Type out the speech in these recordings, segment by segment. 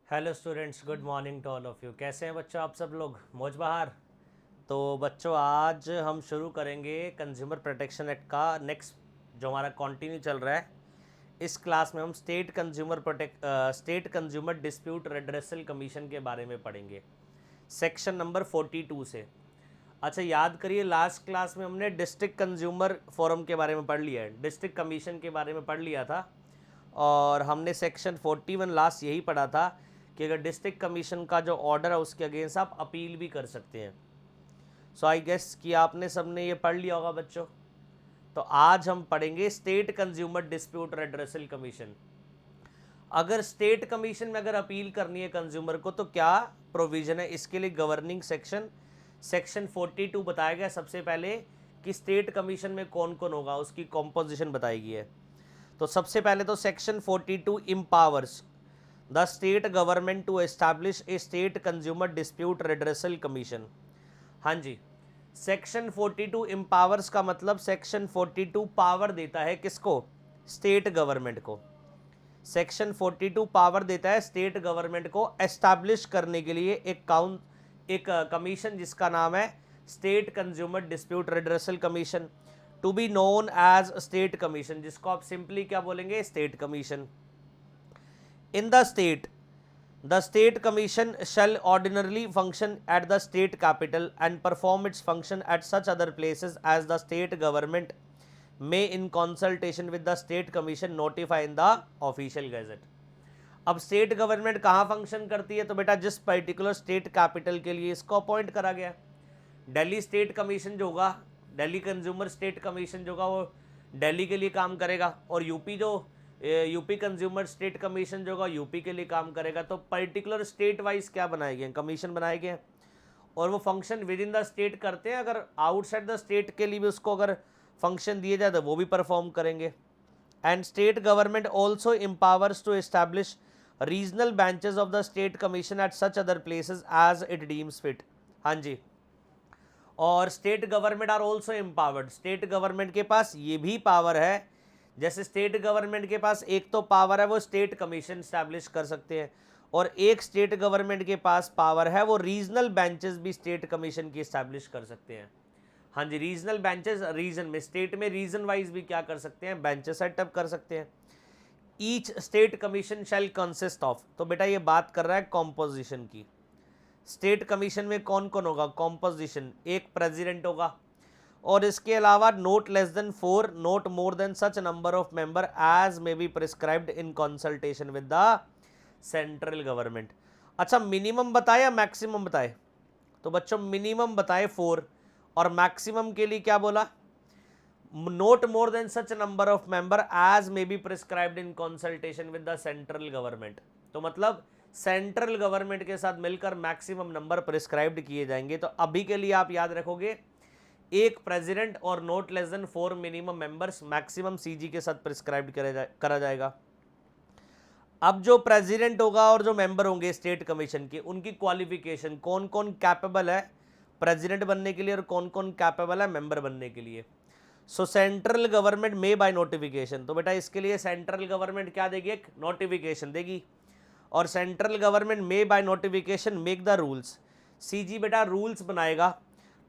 Hello students, good morning to all of you. कैसे हैं बच्चों आप सब लोग? मौज बहार। तो बच्चों आज हम शुरू करेंगे कंज्यूमर प्रोटेक्शन एक्ट का नेक्स्ट जो हमारा कंटिन्यू चल रहा है। इस क्लास में हम state consumer dispute redressal commission के बारे में पढ़ेंगे, सेक्शन नंबर 42 से। अच्छा, याद करिए लास्ट क्लास में हमने डिस्ट्रिक्ट कंज्यूमर फोरम के बारे में पढ़ लिया है, डिस्ट्रिक्ट कमीशन के बारे में पढ़ लिया था। और हमने सेक्शन 41 लास्ट यही पढ़ा था कि अगर डिस्ट्रिक्ट कमीशन का जो ऑर्डर है उसके अगेंस्ट आप अपील भी कर सकते हैं। सो आई गेस कि आपने सबने ये पढ़ लिया होगा बच्चों। तो आज हम पढ़ेंगे state consumer dispute redressal commission. अगर स्टेट कमीशन में अगर अपील करनी है कंज्यूमर को तो क्या प्रोविजन है इसके लिए? गवर्निंग सेक्शन 42 बताया गया सबसे पहले कि स्टेट कमीशन में कौन कौन होगा, उसकी कॉम्पोजिशन बताई गई है। तो सबसे पहले तो section 42 empowers the state government to establish a state consumer dispute redressal commission. हाँ जी, सेक्शन 42 इम्पावर्स का मतलब सेक्शन 42 पावर देता है किसको? स्टेट गवर्नमेंट को। सेक्शन 42 पावर देता है स्टेट गवर्नमेंट को एस्टैब्लिश करने के लिए एक कमीशन जिसका नाम है state consumer dispute redressal commission, to be known as state commission, जिसको आप सिंपली क्या बोलेंगे? State commission. In the state commission shall ordinarily function at the state capital and perform its function at such other places as the state government may in consultation with the state commission notify in the official gazette। अब state government कहाँ function करती है? तो बेटा जिस particular state capital के लिए इसको अपॉइंट करा गया, दिल्ली स्टेट कमीशन जो होगा, दिल्ली कंज्यूमर स्टेट कमीशन जो होगा वो दिल्ली के लिए काम करेगा, और यूपी कंज्यूमर स्टेट कमीशन जो होगा यूपी के लिए काम करेगा। तो पर्टिकुलर स्टेट वाइज क्या बनाए गए? कमीशन बनाए गए और वो function with in the state करते हैं। अगर आउटसाइड द स्टेट के लिए भी उसको अगर फंक्शन दिए जाए तो वो भी परफॉर्म करेंगे। And state government also empowers to establish regional benches of the state commission at such other places as it deems fit. हाँ जी, और state government are also empowered, state government के पास ये भी पावर है। जैसे स्टेट गवर्नमेंट के पास एक तो पावर है वो स्टेट कमीशन स्टैब्लिश कर सकते हैं, और एक स्टेट गवर्नमेंट के पास पावर है वो रीजनल बेंचेस भी स्टेट कमीशन की स्टैब्लिश कर सकते हैं। हाँ जी, रीजनल बेंचेस रीजन में, स्टेट में रीजन वाइज भी क्या कर सकते हैं? बेंचेस सेटअप कर सकते हैं। Each state commission shall consist of, तो बेटा ये बात कर रहा है कॉम्पोजिशन की। स्टेट कमीशन में कौन कौन होगा? कॉम्पोजिशन, एक प्रेसिडेंट होगा और इसके अलावा not less than 4, not more than such number of member as may be prescribed in consultation with the central government. अच्छा, मिनिमम बताए या मैक्सिमम बताए? तो बच्चों मिनिमम बताए 4 और मैक्सिमम के लिए क्या बोला? Not more than such number of member as may be prescribed in consultation with the central government. तो मतलब सेंट्रल गवर्नमेंट के साथ मिलकर मैक्सिमम नंबर प्रिस्क्राइब्ड किए जाएंगे। तो अभी के लिए आप याद रखोगे एक प्रेसिडेंट और note less than 4 minimum members maximum CG के साथ प्रिस्क्राइब करा जाएगा। अब जो प्रेसिडेंट होगा और जो मेंबर होंगे स्टेट कमीशन के, उनकी क्वालिफिकेशन, कौन कौन कैपेबल है प्रेसिडेंट बनने के लिए और कौन कौन कैपेबल है मेंबर बनने के लिए। सो central government may by notification, तो बेटा इसके लिए सेंट्रल गवर्नमेंट क्या देगी? एक नोटिफिकेशन देगी, और central government may by notification make the rules, CG बेटा रूल्स बनाएगा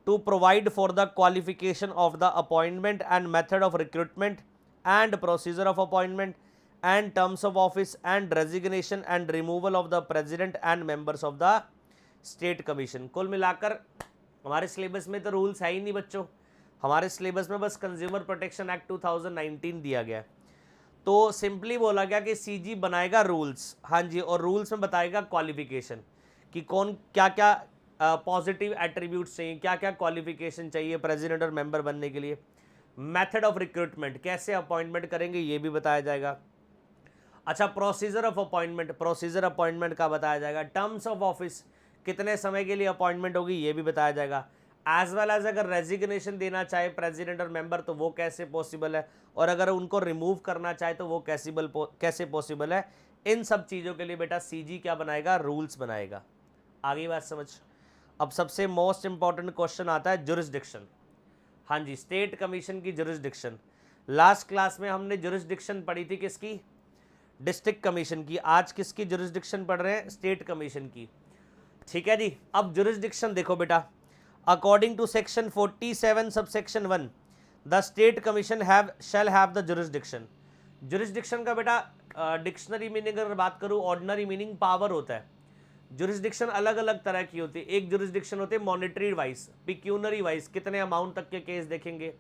to provide for the qualification of the appointment and method of recruitment and procedure of appointment and terms of office and resignation and removal of the president and members of the state commission। कुल मिलाकर हमारे syllabus में तो rules है ही नहीं बच्चों, हमारे syllabus में बस कंज्यूमर प्रोटेक्शन एक्ट 2019 दिया गया। तो सिंपली बोला गया कि सीजी बनाएगा रूल्स, हाँ जी, और रूल्स में बताएगा क्वालिफिकेशन कि कौन क्या क्या पॉजिटिव एट्रीब्यूट्स चाहिए, क्या क्या क्वालिफिकेशन चाहिए प्रेसिडेंट और मेंबर बनने के लिए। मेथड ऑफ रिक्रूटमेंट, कैसे अपॉइंटमेंट करेंगे ये भी बताया जाएगा। अच्छा, procedure of appointment, procedure appointment का बताया जाएगा। टर्म्स ऑफ ऑफिस, कितने समय के लिए अपॉइंटमेंट होगी ये भी बताया जाएगा। एज वेल एज अगर रेजिग्नेशन देना चाहे प्रेसिडेंट और मेंबर तो वो कैसे पॉसिबल है, और अगर उनको रिमूव करना चाहे तो वो कैसे पॉसिबल है। इन सब चीज़ों के लिए बेटा सीजी क्या बनाएगा? रूल्स बनाएगा। आगे बात समझ। अब सबसे मोस्ट इंपॉर्टेंट क्वेश्चन आता है जुरिस्डिक्शन। हाँ जी, स्टेट कमीशन की जुरिस्डिक्शन। लास्ट क्लास में हमने जुरिस्डिक्शन पढ़ी थी किसकी? डिस्ट्रिक्ट कमीशन की। आज किसकी जुरिस्डिक्शन पढ़ रहे हैं? स्टेट कमीशन की। ठीक है जी। अब जुरिस्डिक्शन देखो बेटा, according to section 47 subsection 1 the state commission shall have the jurisdiction. Jurisdiction का बेटा डिक्शनरी मीनिंग अगर बात करूं, ऑर्डिनरी मीनिंग पावर होता है। जुरिस्डिक्शन अलग अलग तरह की होती है। एक जुरिस्डिक्शन होती है मॉनेटरी वाइज, पिक्यूनरी वाइज, कितने अमाउंट तक के केस देखेंगे।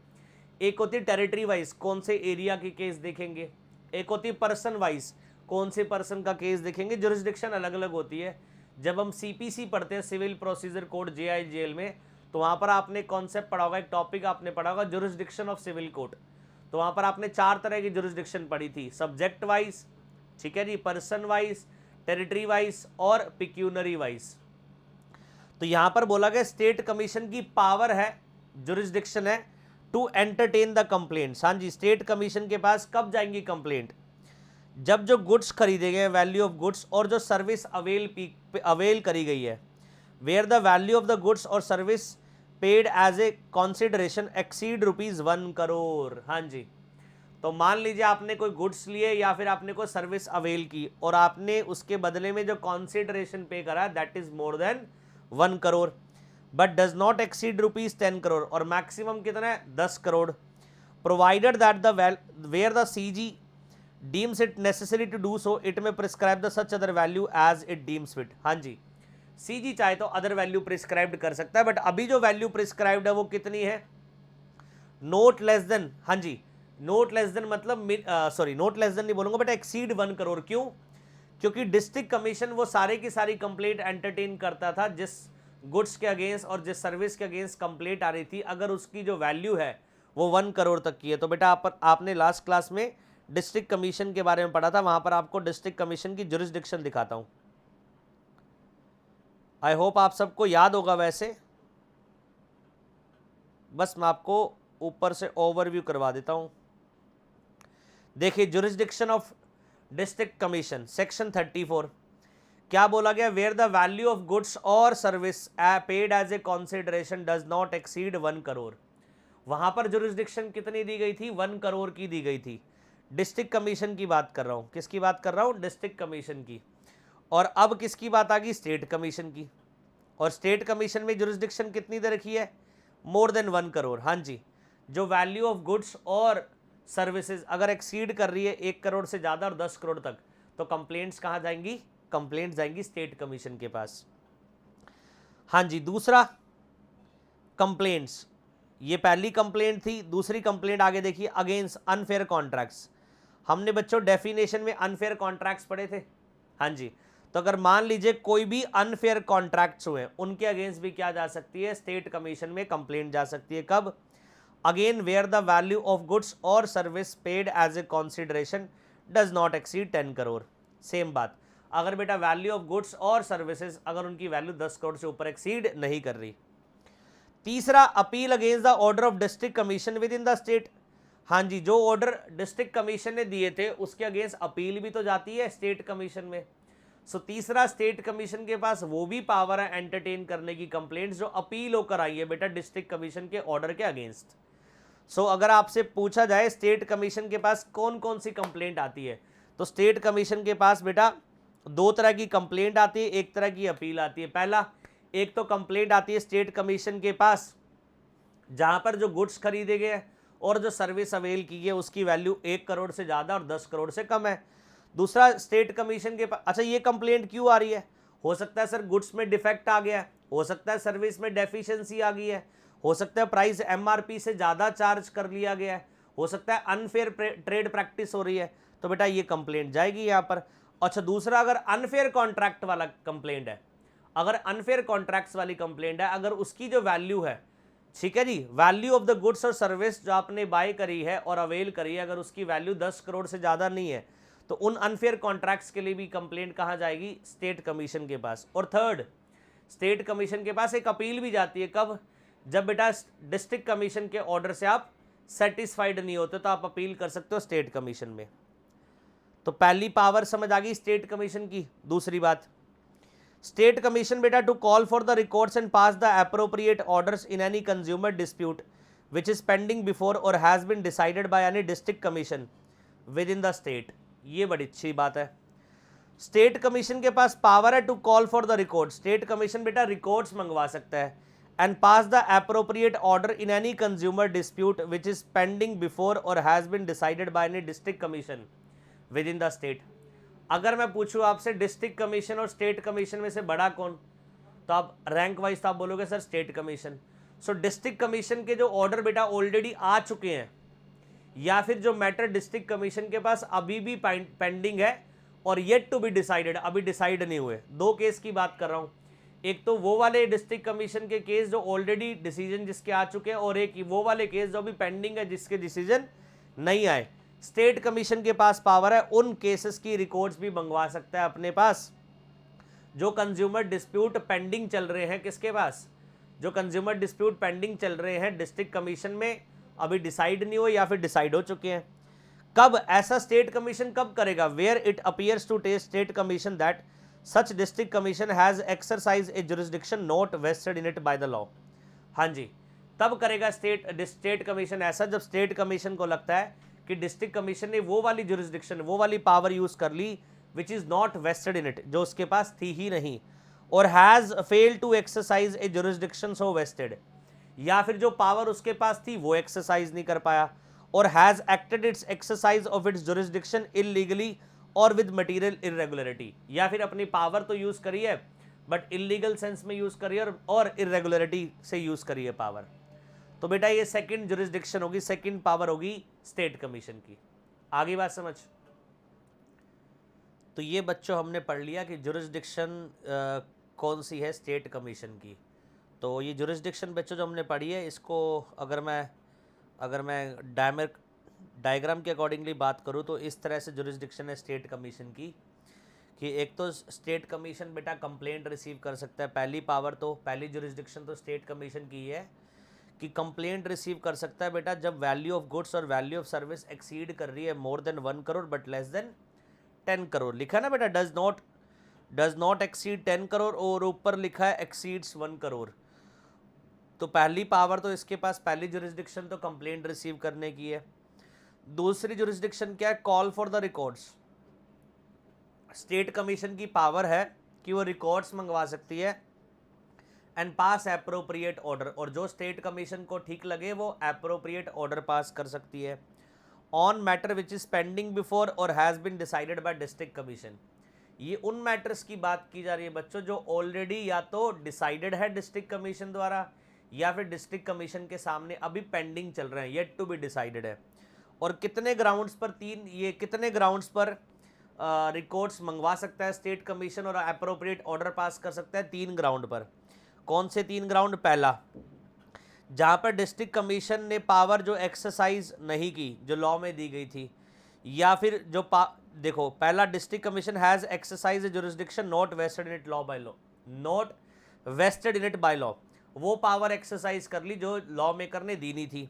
एक होती है टेरिटरी वाइज, कौन से एरिया के केस देखेंगे। एक होती है पर्सन वाइज, कौन से पर्सन का केस देखेंगे। जुरिस्डिक्शन अलग अलग होती है। जब हम सीपीसी पढ़ते हैं, सिविल प्रोसीजर कोड, जेआईजेएल में, तो वहाँ पर आपने कॉन्सेप्ट पढ़ा होगा, एक टॉपिक आपने पढ़ा होगा जुरिस्डिक्शन ऑफ सिविल कोड। तो वहाँ पर आपने 4 तरह की जुरिस्डिक्शन पढ़ी थी, सब्जेक्ट वाइज, ठीक है जी, पर्सन वाइज, टेरिटरी वाइज और पिक्यूनरी वाइज। तो यहाँ पर बोला गया स्टेट कमीशन की पावर है, जुरिस्डिक्शन है टू एंटरटेन द कंप्लेंट्स। हाँ जी, स्टेट कमीशन के पास कब जाएंगी कंप्लेंट? जब जो गुड्स खरीदे गए, वैल्यू ऑफ गुड्स, और जो सर्विस अवेल करी गई है, where the value of the goods और service paid as a consideration exceed ₹1 crore. हाँ जी, तो मान लीजिए आपने कोई गुड्स लिए या फिर आपने कोई सर्विस अवेल की और आपने उसके बदले में जो कंसिडरेशन पे करा that is more than 1 crore, but does not exceed ₹10 crore, और मैक्सिमम कितना है? 10 crore, provided that the where the CG deems it necessary to do so it may prescribe the such other value as it deems fit. हाँ जी, CG चाहे तो other value prescribed कर सकता है, बट अभी जो वैल्यू प्रिस्क्राइब्ड है वो कितनी है? Note less then. हाँ जी, नोट लेस देन मतलब सॉरी, नोट लेस देन नहीं बोलूंगा बेटा, एक्सीड 1 करोड़। क्यों? क्योंकि डिस्ट्रिक्ट कमीशन वो सारे की सारी कंप्लेंट एंटरटेन करता था जिस गुड्स के अगेंस्ट और जिस सर्विस के अगेंस्ट कंप्लेंट आ रही थी, अगर उसकी जो वैल्यू है वो 1 करोड़ तक की है। तो बेटा आपने लास्ट क्लास में डिस्ट्रिक्ट कमीशन के बारे में पढ़ा था, वहां पर आपको डिस्ट्रिक्ट कमीशन की जुरिस्डिक्शन दिखाता हूं। आई होप आप सबको याद होगा। वैसे बस मैं आपको ऊपर से ओवरव्यू करवा देता हूं। देखिए, jurisdiction of district commission section 34 क्या बोला गया? Where the value of goods और service paid as a consideration does not exceed 1 crore. वहां पर जुरिस्डिक्शन कितनी दी गई थी? 1 करोड़ की दी गई थी। डिस्ट्रिक्ट कमीशन की बात कर रहा हूं। किसकी बात कर रहा हूं? डिस्ट्रिक्ट कमीशन की। और अब किसकी बात आ गई? स्टेट कमीशन की। और स्टेट कमीशन में जुरिस्डिक्शन कितनी दे रखी है? मोर देन 1 करोड़। हाँ जी, जो वैल्यू ऑफ गुड्स और सर्विसेज अगर एक्सीड कर रही है 1 करोड़ से ज़्यादा और 10 करोड़ तक, तो कंप्लेंट्स कहाँ जाएंगी? कंप्लेंट्स जाएंगी स्टेट कमीशन के पास। हाँ जी, दूसरा कंप्लेंट्स, ये पहली कंप्लेंट थी। दूसरी कंप्लेंट आगे देखिए, अगेंस्ट अनफेयर कॉन्ट्रैक्ट्स। हमने बच्चों डेफिनेशन में अनफेयर कॉन्ट्रैक्ट्स पढ़े थे। हाँ जी, तो अगर मान लीजिए कोई भी अनफेयर कॉन्ट्रैक्ट्स हुए, उनके अगेंस्ट भी क्या जा सकती है? स्टेट कमीशन में कंप्लेंट जा सकती है। कब? Again where the value of goods और service paid as a consideration does not exceed 10 crore. Same बात, अगर बेटा वैल्यू ऑफ गुड्स और सर्विसेज अगर उनकी वैल्यू 10 करोड़ से ऊपर एक्सीड नहीं कर रही। तीसरा, appeal against the order of district commission with in the state. हाँ जी, जो ऑर्डर डिस्ट्रिक्ट कमीशन ने दिए थे उसके अगेंस्ट अपील भी तो जाती है स्टेट कमीशन में। सो तीसरा, स्टेट कमीशन के पास वो भी पावर है एंटरटेन करने की कंप्लेंट्स जो अपील होकर आई है बेटा डिस्ट्रिक्ट कमीशन के ऑर्डर के अगेंस्ट। सो अगर आपसे पूछा जाए स्टेट कमीशन के पास कौन कौन सी कंप्लेंट आती है, तो स्टेट कमीशन के पास बेटा 2 तरह की कंप्लेंट आती है, एक तरह की अपील आती है। पहला, एक तो कंप्लेंट आती है स्टेट कमीशन के पास जहां पर जो गुड्स खरीदे गए और जो सर्विस अवेल की है उसकी वैल्यू 1 करोड़ से ज़्यादा और 10 करोड़ से कम है। दूसरा, स्टेट कमीशन के पास, अच्छा ये कंप्लेंट क्यों आ रही है? हो सकता है सर गुड्स में डिफेक्ट आ गया है, हो सकता है सर्विस में डेफिशिएंसी आ गई है, हो सकता है प्राइस एमआरपी से ज़्यादा चार्ज कर लिया गया है, हो सकता है अनफेयर ट्रेड प्रैक्टिस हो रही है, तो बेटा ये कंप्लेंट जाएगी यहाँ पर। अच्छा, दूसरा, अगर अनफेयर कॉन्ट्रैक्ट वाला कंप्लेंट है, अगर अनफेयर कॉन्ट्रैक्ट्स वाली कंप्लेंट है, अगर उसकी जो वैल्यू है, ठीक है जी, वैल्यू ऑफ द गुड्स और सर्विस जो आपने बाय करी है और अवेल करी है, अगर उसकी वैल्यू 10 करोड़ से ज़्यादा नहीं है, तो उन अनफेयर कॉन्ट्रैक्ट्स के लिए भी कंप्लेंट कहाँ जाएगी? स्टेट कमीशन के पास। और थर्ड, स्टेट कमीशन के पास एक अपील भी जाती है। कब? जब बेटा डिस्ट्रिक्ट कमीशन के ऑर्डर से आप सेटिस्फाइड नहीं होते तो आप अपील कर सकते हो स्टेट कमीशन में। तो पहली पावर समझ आ गई स्टेट कमीशन की। दूसरी बात, स्टेट कमीशन बेटा to call for the records and pass the appropriate orders in any consumer dispute which is pending before और has been decided by any district commission with in the state. ये बड़ी अच्छी बात है। State commission के पास power है to call for the record. State commission बेटा रिकॉर्ड्स मंगवा सकता है and pass the appropriate order in any consumer dispute which is pending before और has been decided by any district commission with in the state. अगर मैं पूछूं आपसे district commission और स्टेट कमीशन में से बड़ा कौन, तो आप रैंक वाइज तो आप बोलोगे सर स्टेट कमीशन। सो डिस्ट्रिक्ट कमीशन के जो ऑर्डर बेटा ऑलरेडी आ चुके हैं या फिर जो मैटर डिस्ट्रिक्ट कमीशन के पास अभी भी पेंडिंग है और येट टू बी डिसाइडेड, अभी डिसाइड नहीं हुए, दो केस की बात कर रहा हूं। एक तो वो वाले डिस्ट्रिक्ट कमीशन के केस जो ऑलरेडी डिसीजन जिसके आ चुके हैं और एक वो वाले केस जो अभी पेंडिंग है जिसके डिसीजन नहीं आए। स्टेट कमीशन के पास पावर है उन केसेस की रिकॉर्ड्स भी मंगवा सकता है अपने पास जो कंज्यूमर डिस्प्यूट पेंडिंग चल रहे हैं। किसके पास? जो कंज्यूमर डिस्प्यूट पेंडिंग चल रहे हैं डिस्ट्रिक्ट कमीशन में, अभी डिसाइड नहीं हुए या फिर डिसाइड हो चुके हैं। कब ऐसा स्टेट कमीशन कब करेगा? Where it appears to state commission that such district commission has exercise a jurisdiction not vested in it by the law. हाँ जी, तब करेगा स्टेट कमीशन ऐसा जब स्टेट कमीशन को लगता है कि डिस्ट्रिक्ट कमीशन ने वो वाली जुरिस्डिक्शन, वो वाली पावर यूज कर ली which is not vested in it, जो उसके पास थी ही नहीं, or has fail to exercise a jurisdiction so vested, या फिर जो पावर उसके पास थी वो एक्सरसाइज नहीं कर पाया, और has acted it's exercise of it's jurisdiction illegally और विद मटेरियल इरेगुलरिटी, या फिर अपनी पावर तो यूज करी है बट इलीगल सेंस में यूज करी है और इरेगुलरिटी से यूज करी है पावर। तो बेटा ये सेकंड जुरिस्डिक्शन होगी, सेकंड पावर होगी स्टेट कमीशन की। आगे बात समझ? तो ये बच्चों हमने पढ़ लिया कि जुरिस्डिक्शन कौन सी है स्टेट कमीशन की। तो ये जुरिस्डिक्शन बच्चों जो हमने पढ़ी है इसको अगर मैं डायग्राम के अकॉर्डिंगली बात करूँ तो इस तरह से जुरिस्डिक्शन है स्टेट कमीशन की कि एक तो स्टेट कमीशन बेटा कंप्लेंट रिसीव कर सकता है। पहली पावर तो पहली जुरिस्डिक्शन तो स्टेट कमीशन की है कि कंप्लेंट रिसीव कर सकता है बेटा जब वैल्यू ऑफ गुड्स और वैल्यू ऑफ सर्विस एक्सीड कर रही है मोर than 1 crore but less than 10 crore. लिखा है ना बेटा डज नॉट एक्सीड 10 करोड़ और ऊपर लिखा है एक्सीड्स 1 करोड़। तो पहली पावर तो इसके पास, पहली जुरिस्डिक्शन तो कंप्लेंट रिसीव करने की है। दूसरी जुरिस्डिक्शन क्या है? Call for the records. State commission की पावर है कि वो रिकॉर्ड्स मंगवा सकती है एंड पास एप्रोप्रिएट ऑर्डर, और जो स्टेट कमीशन को ठीक लगे वो एप्रोप्रिएट ऑर्डर पास कर सकती है on matter which is pending before or has been decided by district commission. ये उन मैटर्स की बात की जा रही है बच्चों जो ऑलरेडी या तो डिसाइडेड है डिस्ट्रिक्ट कमीशन द्वारा या फिर डिस्ट्रिक्ट कमीशन के सामने अभी पेंडिंग चल रहे हैं, येट टू बी डिसाइडेड है। और कितने ग्राउंड्स पर? कितने ग्राउंड्स पर रिकॉर्ड्स मंगवा सकता है स्टेट कमीशन और एप्रोप्रिएट ऑर्डर पास कर सकता है? 3 ग्राउंड पर। कौन से 3 ग्राउंड? पहला, जहाँ पर डिस्ट्रिक्ट कमीशन ने पावर जो एक्सरसाइज नहीं की जो लॉ में दी गई थी, या फिर जो देखो पहला, district commission has exercise a jurisdiction not vested in it law by law, not vested in it by law, वो पावर एक्सरसाइज कर ली जो लॉ मेकर ने दी नहीं थी।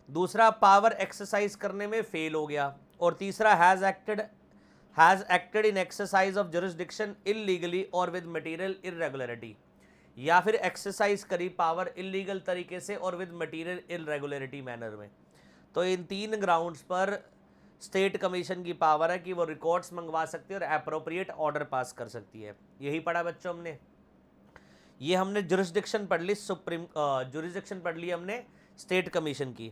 दूसरा, पावर एक्सरसाइज करने में फेल हो गया। और तीसरा, has acted in exercise of jurisdiction illegally और विद मटेरियल इरेगुलरिटी, या फिर एक्सरसाइज करी पावर इलीगल तरीके से और विद मटेरियल इरेगुलरिटी मैनर में। तो इन 3 ग्राउंड्स पर स्टेट कमीशन की पावर है कि वो रिकॉर्ड्स मंगवा सकती है और एप्रोप्रिएट ऑर्डर पास कर सकती है। यही पढ़ा बच्चों हमने। ये हमने जुरिस्डिक्शन पढ़ ली, जुरिस्डिक्शन पढ़ ली हमने स्टेट कमीशन की,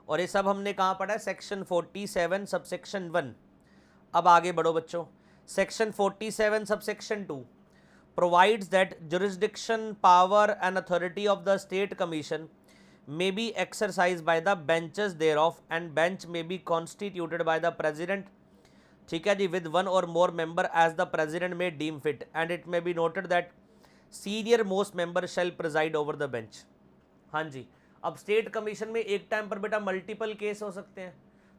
और ये सब हमने कहाँ पढ़ा है? Section 47 subsection 1। अब आगे बढ़ो बच्चों। Section 47 subsection 2 provides that jurisdiction, power and authority of the state commission may be exercised by the benches thereof and bench may be constituted by the president, ठीक है जी, with one or more member as the president may deem fit, and it may be noted that senior most member shall preside over the bench। हाँ जी, अब state commission में एक time पर बेटा multiple case हो सकते हैं,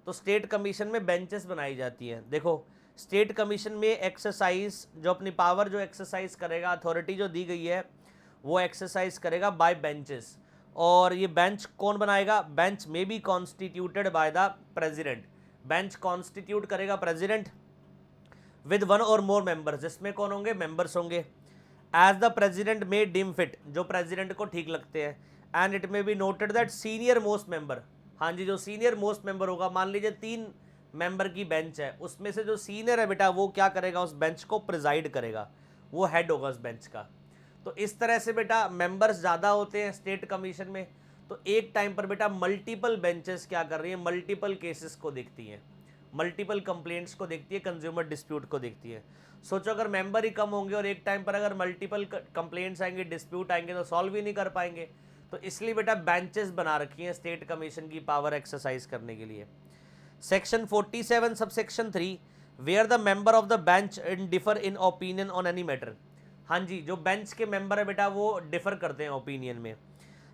तो स्टेट कमीशन में बेंचेस बनाई जाती हैं। देखो स्टेट कमीशन में एक्सरसाइज जो अपनी पावर जो एक्सरसाइज करेगा, अथॉरिटी जो दी गई है वो एक्सरसाइज करेगा बाय बेंचेस, और ये बेंच कौन बनाएगा? Bench may be constituted by the president, bench constitute करेगा प्रेसिडेंट विद 1 और मोर मेंबर्स, जिसमें कौन होंगे? मेंबर्स होंगे। As the president may deem fit, जो प्रेसिडेंट को ठीक लगते हैं, and it may be noted that senior most member, हाँ जी, जो सीनियर मोस्ट मेंबर होगा, मान लीजिए 3 मेंबर की बेंच है, उसमें से जो सीनियर है बेटा वो क्या करेगा, उस बेंच को प्रिजाइड करेगा, वो हेड होगा उस बेंच का। तो इस तरह से बेटा मेंबर्स ज़्यादा होते हैं स्टेट कमीशन में, तो एक टाइम पर बेटा मल्टीपल बेंचेस क्या कर रही है, मल्टीपल केसेस को देखती हैं, मल्टीपल कंप्लेंट्स को देखती है, कंज्यूमर डिस्प्यूट को देखती है। सोचो अगर मेंबर ही कम होंगे और एक टाइम पर अगर मल्टीपल कंप्लेंट्स आएंगे, डिस्प्यूट आएंगे, तो सॉल्व ही नहीं कर पाएंगे। तो इसलिए बेटा बेंचेस बना रखी हैं स्टेट कमीशन की पावर एक्सरसाइज करने के लिए। Section 47 subsection 3, where the member of the bench in differ in opinion on any matter. हाँ जी, जो बेंच के मेंबर है बेटा वो डिफर करते हैं ओपिनियन में।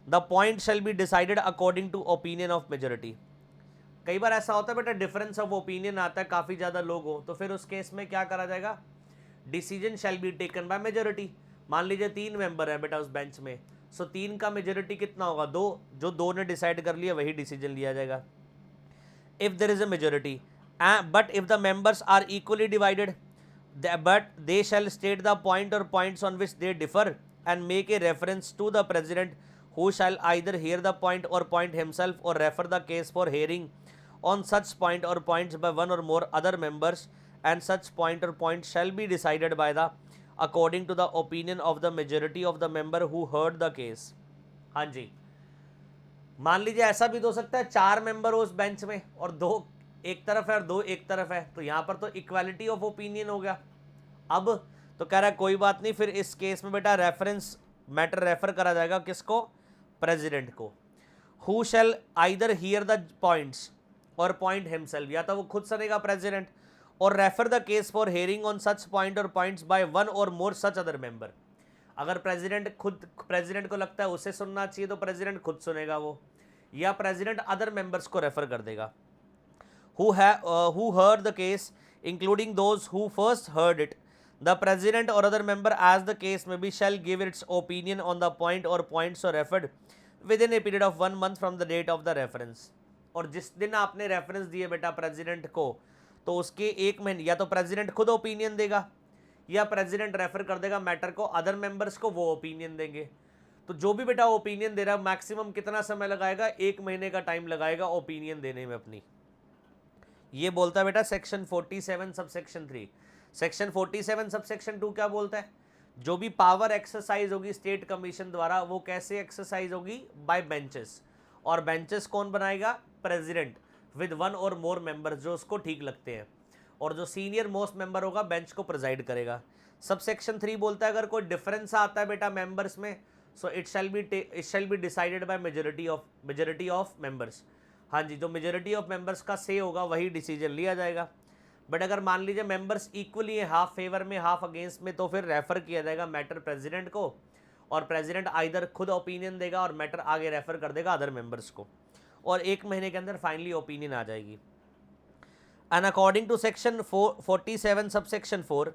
The point shall be decided according to opinion of majority. कई बार ऐसा होता है बेटा डिफरेंस ऑफ ओपिनियन आता है, काफ़ी ज़्यादा लोग हो, तो फिर उस केस में क्या करा जाएगा, decision shall be taken by majority. मान लीजिए 3 मेंबर है बेटा उस बेंच में, सो 3 का मेजोरिटी कितना होगा, 2, जो 2 ने डिसाइड कर लिया वही डिसीजन लिया जाएगा। If there is a majority but if the members are equally divided but they shall state the point or points on which they differ and make a reference to the president, who shall either hear the point or point himself or refer the case for hearing on such point or points by one or more other members, and such point or point shall be decided by the according to the opinion of the majority of the member who heard the case। हाँ जी, मान लीजिए ऐसा भी तो हो सकता है 4 member हो उस बेंच में और 2 एक तरफ है और 2 एक तरफ है, तो यहाँ पर तो इक्वालिटी ऑफ ओपिनियन हो गया। अब तो कह रहा है कोई बात नहीं, फिर इस केस में बेटा रेफरेंस मैटर रेफर करा जाएगा किसको, प्रेसिडेंट को। Who shell either here the points और पॉइंट हिमसेल्फ, या तो वो खुद सुनेगा प्रेसिडेंट, और refer the case for hearing on such point और पॉइंट्स बाय वन और मोर सच अदर मेंबर। अगर प्रेसिडेंट को लगता है उसे सुनना चाहिए तो प्रेसिडेंट खुद सुनेगा वो, या प्रेसिडेंट अदर मेंबर्स को रेफर कर देगा। who heard the case including those who first heard it, the president or other member as the case may be shall give its opinion on the point or points so referred within a period of 1 month from the date of the reference। और जिस दिन आपने reference दिए बेटा president को, तो उसके 1 महीने या तो प्रेसिडेंट खुद ओपिनियन देगा या प्रेसिडेंट रेफर कर देगा मैटर को अदर मेंबर्स को, वो ओपिनियन देंगे। तो जो भी बेटा ओपिनियन दे रहा है मैक्सिमम कितना समय लगाएगा, 1 महीने का टाइम लगाएगा ओपिनियन देने में अपनी। ये बोलता है बेटा सेक्शन 47 सबसेक्शन 3। सेक्शन 47 सबसेक्शन 2 क्या बोलता है, जो भी पावर एक्सरसाइज होगी स्टेट कमीशन द्वारा वो कैसे एक्सरसाइज होगी, बाय बेंचेस। और बेंचेस कौन बनाएगा, प्रेसिडेंट विद 1 और मोर मेंबर्स जो उसको ठीक लगते हैं, और जो सीनियर मोस्ट मेंबर होगा बेंच को प्रिजाइड करेगा। सबसेक्शन 3 बोलता है अगर कोई डिफरेंस आता है बेटा मेंबर्स में, so it shall be decided by majority of members. हाँ जी, जो मेजोरिटी ऑफ मेंबर्स का से होगा वही डिसीजन लिया जाएगा। बट अगर मान लीजिए मेंबर्स इक्वली है, हाफ फेवर में हाफ अगेंस्ट में, तो फिर रेफर किया जाएगा मैटर प्रेसिडेंट को, और प्रेसिडेंट आइदर खुद ओपिनियन देगा और मैटर आगे रेफर कर देगा अदर मेंबर्स को, और 1 महीने के अंदर फाइनली ओपिनियन आ जाएगी। And according to section 47 subsection 4,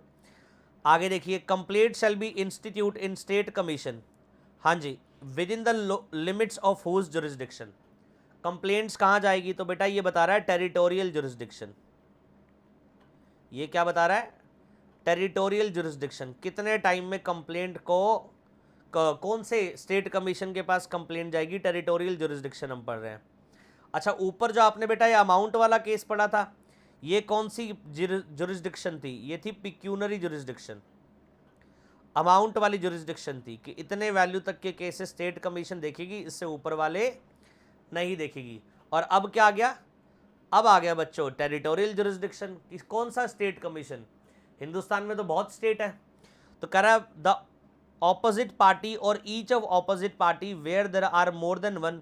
आगे देखिए, complaint shall be institute in state commission. हाँ जी, within the limits of whose jurisdiction. Complaints कहाँ जाएगी, तो बेटा ये बता रहा है टेरिटोरियल जुरिस्डिक्शन। ये क्या बता रहा है, टेरिटोरियल जुरिस्डिक्शन, कितने टाइम में कंप्लेंट को कौन से स्टेट कमीशन के पास कंप्लेंट जाएगी, टेरिटोरियल जुरिस्डिक्शन हम पढ़ रहे हैं। अच्छा, ऊपर जो आपने बेटा ये अमाउंट वाला केस पढ़ा था, ये कौन सी जुरिस्डिक्शन थी, ये थी पिक्यूनरी जुरिस्डिक्शन, अमाउंट वाली जुरिस्डिक्शन थी कि इतने वैल्यू तक के केसेस स्टेट कमीशन देखेगी, इससे ऊपर वाले नहीं देखेगी। और अब क्या आ गया, अब आ गया बच्चों टेरिटोरियल जुरिस्डिक्शन। कौन सा स्टेट कमीशन, हिंदुस्तान में तो बहुत स्टेट है, तो कह रहा है द ऑपोजिट पार्टी और each of opposite party where there are more than one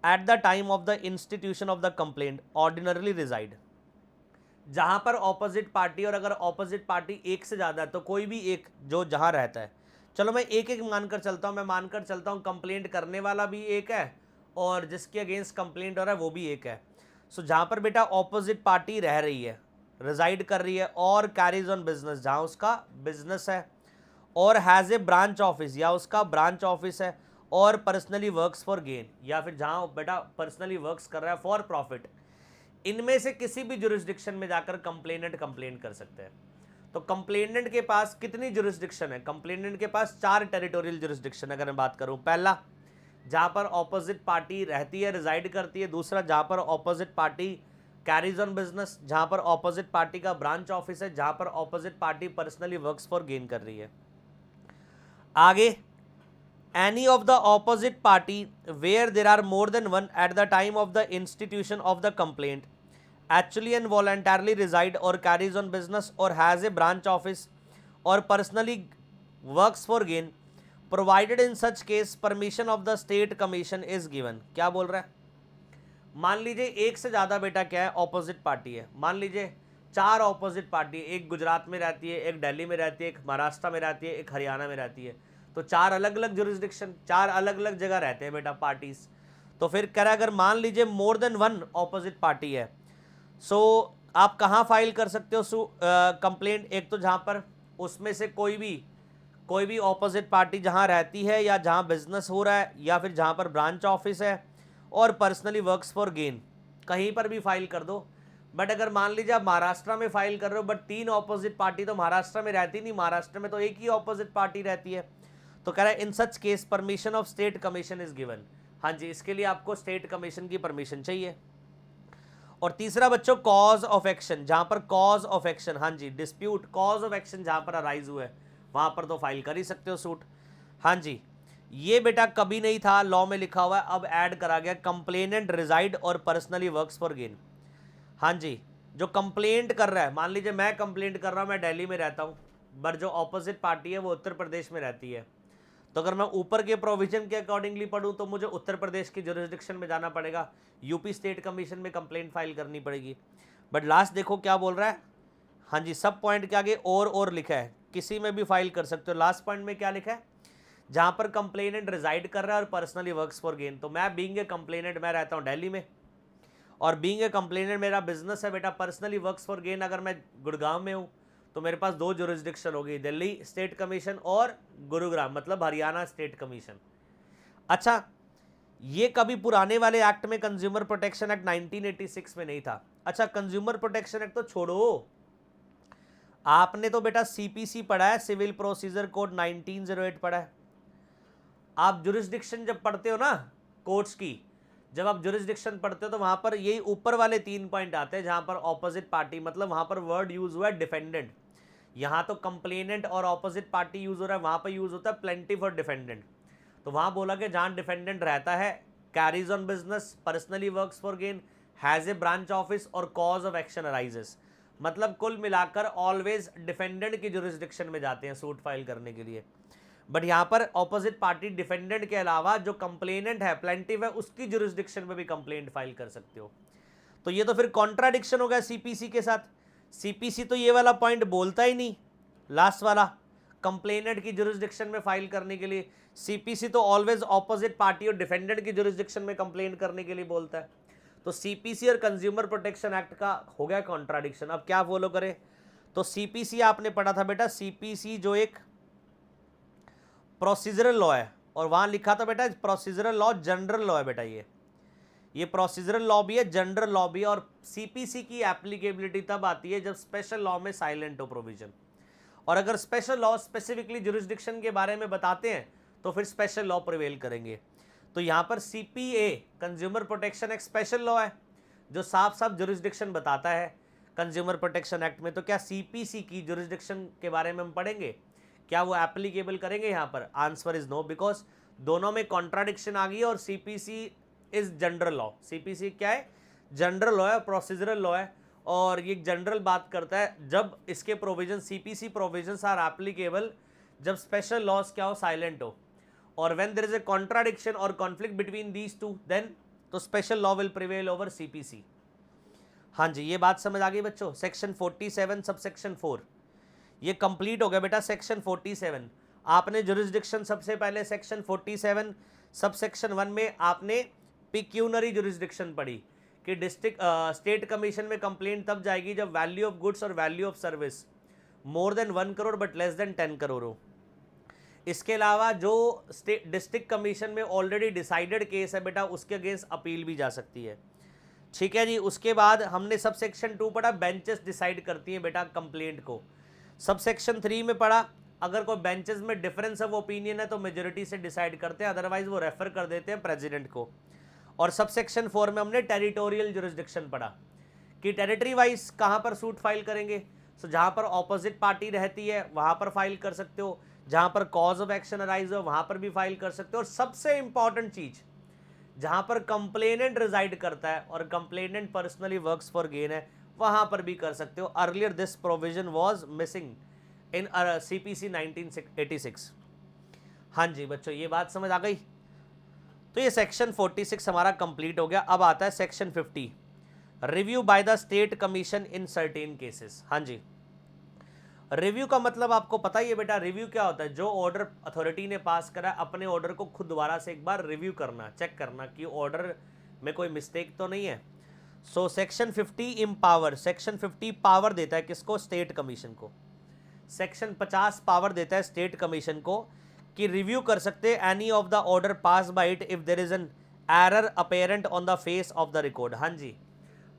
at the time of the institution of the complaint ordinarily reside. जहां पर ऑपोजिट पार्टी, और अगर ऑपोजिट पार्टी एक से ज़्यादा है तो कोई भी एक जो जहां रहता है, चलो मैं एक एक मानकर चलता हूं, मैं मानकर चलता हूं कंप्लेंट करने वाला भी एक है और जिसके अगेंस्ट कंप्लेंट हो रहा है वो भी एक है। सो जहाँ पर बेटा ऑपोजिट पार्टी रह रही है, रिजाइड कर रही है, और कैरीज ऑन बिजनेस, जहाँ उसका बिजनेस है, और हैज़ ए ब्रांच ऑफिस, या उसका ब्रांच ऑफिस है, और पर्सनली वर्क्स फॉर गेन, या फिर जहाँ बेटा पर्सनली वर्क्स कर रहा है फॉर प्रॉफिट, इनमें से किसी भी जुरिस्डिक्शन में जाकर कंप्लेनेंट कंप्लेंट कर सकते हैं। तो कंप्लेनेंट के पास कितनी जुरिस्डिक्शन है, कंप्लेनेंट के पास 4 टेरिटोरियल जुरिस्डिक्शन अगर मैं बात करूँ। पहला, जहाँ पर ऑपोजिट पार्टी रहती है, रिजाइड करती है। दूसरा, जहाँ पर opposite party carries on business जहां पर ऑपोजिट पार्टी का ब्रांच ऑफिस है, जहां पर opposite party personally works for gain कर रही है। आगे, any of the opposite party where there are more than one at the time of the institution of the complaint actually and voluntarily reside or carries on business or has a branch office or personally works for gain provided in such case permission of the state commission is given। क्या बोल रहा है? मान लीजिए एक से ज़्यादा बेटा क्या है, ऑपोजिट पार्टी है। मान लीजिए 4 ऑपोजिट पार्टी, एक गुजरात में रहती है, एक दिल्ली में रहती है, एक महाराष्ट्र में रहती है, एक हरियाणा में रहती है। तो 4 अलग अलग जुरिस्डिक्शन, 4 अलग अलग जगह रहते हैं बेटा पार्टीज। तो फिर कह रहा है अगर मान लीजिए मोर देन वन ऑपोजिट पार्टी है, सो आप कहाँ फाइल कर सकते हो कंप्लेंट? एक तो जहाँ पर उसमें से कोई भी ऑपोजिट पार्टी जहाँ रहती है या जहाँ बिजनेस हो रहा है या फिर जहाँ पर ब्रांच ऑफिस है और पर्सनली वर्क्स फॉर गेन, कहीं पर भी फाइल कर दो। बट अगर मान लीजिए आप महाराष्ट्र में फाइल कर रहे हो, बट 3 ऑपोजिट पार्टी तो महाराष्ट्र में रहती नहीं, महाराष्ट्र में तो एक ही ऑपोजिट पार्टी रहती है। तो कह रहा है in such case permission of state commission is given. हाँ जी, इसके लिए आपको स्टेट कमीशन की परमिशन चाहिए। और तीसरा बच्चों, कॉज ऑफ एक्शन, जहां पर कॉज ऑफ एक्शन, हाँ जी, डिस्प्यूट कॉज ऑफ एक्शन जहां पर अराइज हुआ है वहां पर तो फाइल कर ही सकते हो सूट। हाँ जी, ये बेटा कभी नहीं था, लॉ में लिखा हुआ है, अब ऐड करा गया। कंप्लेनेंट रिजाइड और पर्सनली वर्क्स फॉर गेन। हाँ जी, जो कंप्लेंट कर रहा है, मान लीजिए मैं कंप्लेंट कर रहा हूँ, मैं दिल्ली में रहता हूँ, बट जो ऑपोजिट पार्टी है वो उत्तर प्रदेश में रहती है। तो अगर मैं ऊपर के प्रोविजन के अकॉर्डिंगली पढ़ूँ तो मुझे उत्तर प्रदेश की जुरिस्डिक्शन में जाना पड़ेगा, यूपी स्टेट कमीशन में कंप्लेंट फाइल करनी पड़ेगी। बट लास्ट देखो क्या बोल रहा है, हाँ जी, सब पॉइंट के आगे और लिखा है, किसी में भी फाइल कर सकते हो। लास्ट पॉइंट में क्या लिखा है, जहाँ पर कंप्लेनेंट रिजाइड कर रहा है और पर्सनली वर्क्स फॉर गेन। तो मैं बीइंग ए कंप्लेनेंट मैं रहता हूँ दिल्ली में, और बीइंग ए कंप्लेनेंट मेरा बिजनेस है बेटा पर्सनली वर्क्स फॉर गेन अगर मैं गुड़गांव में हूँ, तो मेरे पास 2 जुरिस्डिक्शन होगी, दिल्ली स्टेट कमीशन और गुरुग्राम मतलब हरियाणा स्टेट कमीशन। अच्छा, ये कभी पुराने वाले एक्ट में कंज्यूमर प्रोटेक्शन एक्ट 1986 में नहीं था। अच्छा, कंज्यूमर प्रोटेक्शन एक्ट तो छोड़ो, आपने तो बेटा सीपीसी पढ़ा है, सिविल प्रोसीजर कोड 1908 पढ़ा है। आप जुरिस्डिक्शन जब पढ़ते हो ना कोर्ट्स की, जब आप जुरिस्डिक्शन पढ़ते हो तो वहां पर यही ऊपर वाले 3 पॉइंट आते हैं जहां पर ऑपोजिट पार्टी, मतलब वहां पर वर्ड यूज हुआ है डिफेंडेंट। यहाँ तो कंप्लेनेंट और ऑपोजिट पार्टी यूज हो रहा है, वहां पर यूज होता है प्लेंटिफ और डिफेंडेंट। तो वहां बोला कि जहां डिफेंडेंट रहता है, carries on business, personally works for gain, has a branch office और कॉज ऑफ एक्शन अराइजेस, मतलब कुल मिलाकर ऑलवेज डिफेंडेंट की जुरिस्डिक्शन में जाते हैं सूट फाइल करने के लिए। बट यहाँ पर ऑपोजिट पार्टी डिफेंडेंट के अलावा जो कंप्लेनेंट है, प्लेंटिफ है, उसकी जुरिस्डिक्शन में भी कंप्लेंट फाइल कर सकते हो। तो ये तो फिर कॉन्ट्राडिक्शन हो गया सीपीसी के साथ। सीपीसी तो ये वाला पॉइंट बोलता ही नहीं, लास्ट वाला कंप्लेनेंट की जुरिस्डिक्शन में फाइल करने के लिए। सीपीसी तो ऑलवेज ऑपोजिट पार्टी और डिफेंडेंट की जुरिस्डिक्शन में कंप्लेंट करने के लिए बोलता है। तो सीपीसी और कंज्यूमर प्रोटेक्शन एक्ट का हो गया कॉन्ट्राडिक्शन। अब क्या फॉलो करें? तो सीपीसी आपने पढ़ा था बेटा, सीपीसी जो एक प्रोसीजरल लॉ है, और वहां लिखा था बेटा प्रोसीजरल लॉ जनरल लॉ है बेटा। ये प्रोसीजरल लॉ भी है, जनरल लॉ भी है, और सीपीसी की एप्लीकेबिलिटी तब आती है जब स्पेशल लॉ में साइलेंट हो प्रोविजन। और अगर स्पेशल लॉ स्पेसिफिकली जुरिस्डिक्शन के बारे में बताते हैं तो फिर स्पेशल लॉ प्रिवेल करेंगे। तो यहाँ पर सीपीए कंज्यूमर प्रोटेक्शन एक स्पेशल लॉ है जो साफ साफ जुरिस्डिक्शन बताता है कंज्यूमर प्रोटेक्शन एक्ट में। तो क्या सीपीसी की जुरिस्डिक्शन के बारे में हम पढ़ेंगे, क्या वो एप्लीकेबल करेंगे यहाँ पर? आंसर इज नो, बिकॉज दोनों में कॉन्ट्राडिक्शन आ गई और CPC is general law. CPC क्या है? जनरल लॉ है, प्रोसीजरल लॉ है, और ये जनरल बात करता है जब इसके provision, CPC provisions are applicable जब स्पेशल लॉज क्या हो, साइलेंट हो, और when there is a contradiction or conflict between these two then तो special law will prevail over CPC. हाँ जी, ये बात समझ आ गई बच्चों। सेक्शन 47 सबसेक्शन 4 ये कंप्लीट हो गया बेटा। सेक्शन 47 आपने जुरिस्डिक्शन सबसे पहले सेक्शन 47 सबसेक्शन 1 में आपने पिक्यूनरी जुरिस्डिक्शन पढ़ी कि डिस्ट्रिक्ट स्टेट कमीशन में कंप्लेंट तब जाएगी जब वैल्यू ऑफ गुड्स और value of service more than 1 crore but less than 10 crore हो। इसके अलावा जो डिस्ट्रिक्ट कमीशन में ऑलरेडी डिसाइडेड केस है बेटा, उसके अगेंस्ट अपील भी जा सकती है। ठीक है जी। उसके बाद हमने सब सेक्शन 2 पढ़ा, बेंचेस डिसाइड करती हैं बेटा कंप्लेंट को। सब सेक्शन 3 में पढ़ा, अगर कोई बेंचेस में डिफरेंस ऑफ ओपिनियन है तो मेजोरिटी से डिसाइड करते हैं, अदरवाइज वो रेफर कर देते हैं प्रेसिडेंट को। और सब सेक्शन 4 में हमने टेरिटोरियल जुरिस्डिक्शन पढ़ा कि टेरिटरी वाइज कहाँ पर सूट फाइल करेंगे। सो जहाँ पर ऑपोजिट पार्टी रहती है वहाँ पर फाइल कर सकते हो, जहाँ पर कॉज ऑफ एक्शन अराइज हो वहाँ पर भी फाइल कर सकते हो, और सबसे इंपॉर्टेंट चीज जहाँ पर कंप्लेनेंट रिजाइड करता है और complainant personally works for gain है वहाँ पर भी कर सकते हो। Earlier this provision was missing in CPC 1986। हाँ जी बच्चों, ये बात समझ आ गई। तो ये सेक्शन 46 हमारा कंप्लीट हो गया। अब आता है section 50, review bye the state commission in certain cases. हाँ जी, रिव्यू का मतलब आपको पता ही है बेटा, रिव्यू क्या होता है, जो ऑर्डर अथॉरिटी ने पास करा अपने ऑर्डर को खुद दोबारा से एक बार रिव्यू करना, चेक करना कि ऑर्डर में कोई मिस्टेक तो नहीं है। So section 50 empower, section 50 power देता है किसको, स्टेट कमीशन को। सेक्शन 50 पावर देता है स्टेट कमीशन को कि रिव्यू कर सकते any of the order pass by it if there is an error apparent on the face of the record. हाँ जी,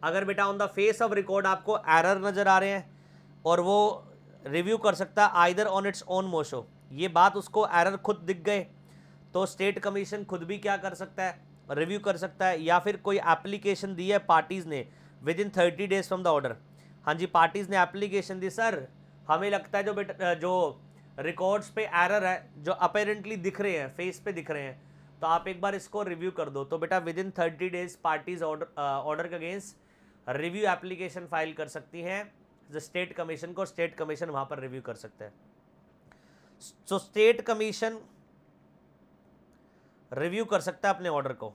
अगर बेटा on the face of record आपको एरर नजर आ रहे हैं और वो रिव्यू कर सकता है आइदर ऑन इट्स ओन मोशो, ये बात उसको एरर खुद दिख गए तो स्टेट कमीशन खुद भी क्या कर सकता है, रिव्यू कर सकता है। या फिर कोई एप्लीकेशन दी है पार्टीज़ ने with in 30 days from the order. हाँ जी, पार्टीज़ ने एप्लीकेशन दी, सर हमें लगता है जो बेटा जो रिकॉर्ड्स पे एरर है जो अपेरेंटली दिख रहे हैं, फेस पे दिख रहे हैं, तो आप एक बार इसको रिव्यू कर दो। तो बेटा with in 30 days parties order के अगेंस्ट रिव्यू एप्लीकेशन फाइल कर सकती हैं जो स्टेट कमीशन को, स्टेट कमीशन वहां पर रिव्यू कर सकता है। सो स्टेट कमीशन रिव्यू कर सकता है अपने ऑर्डर को।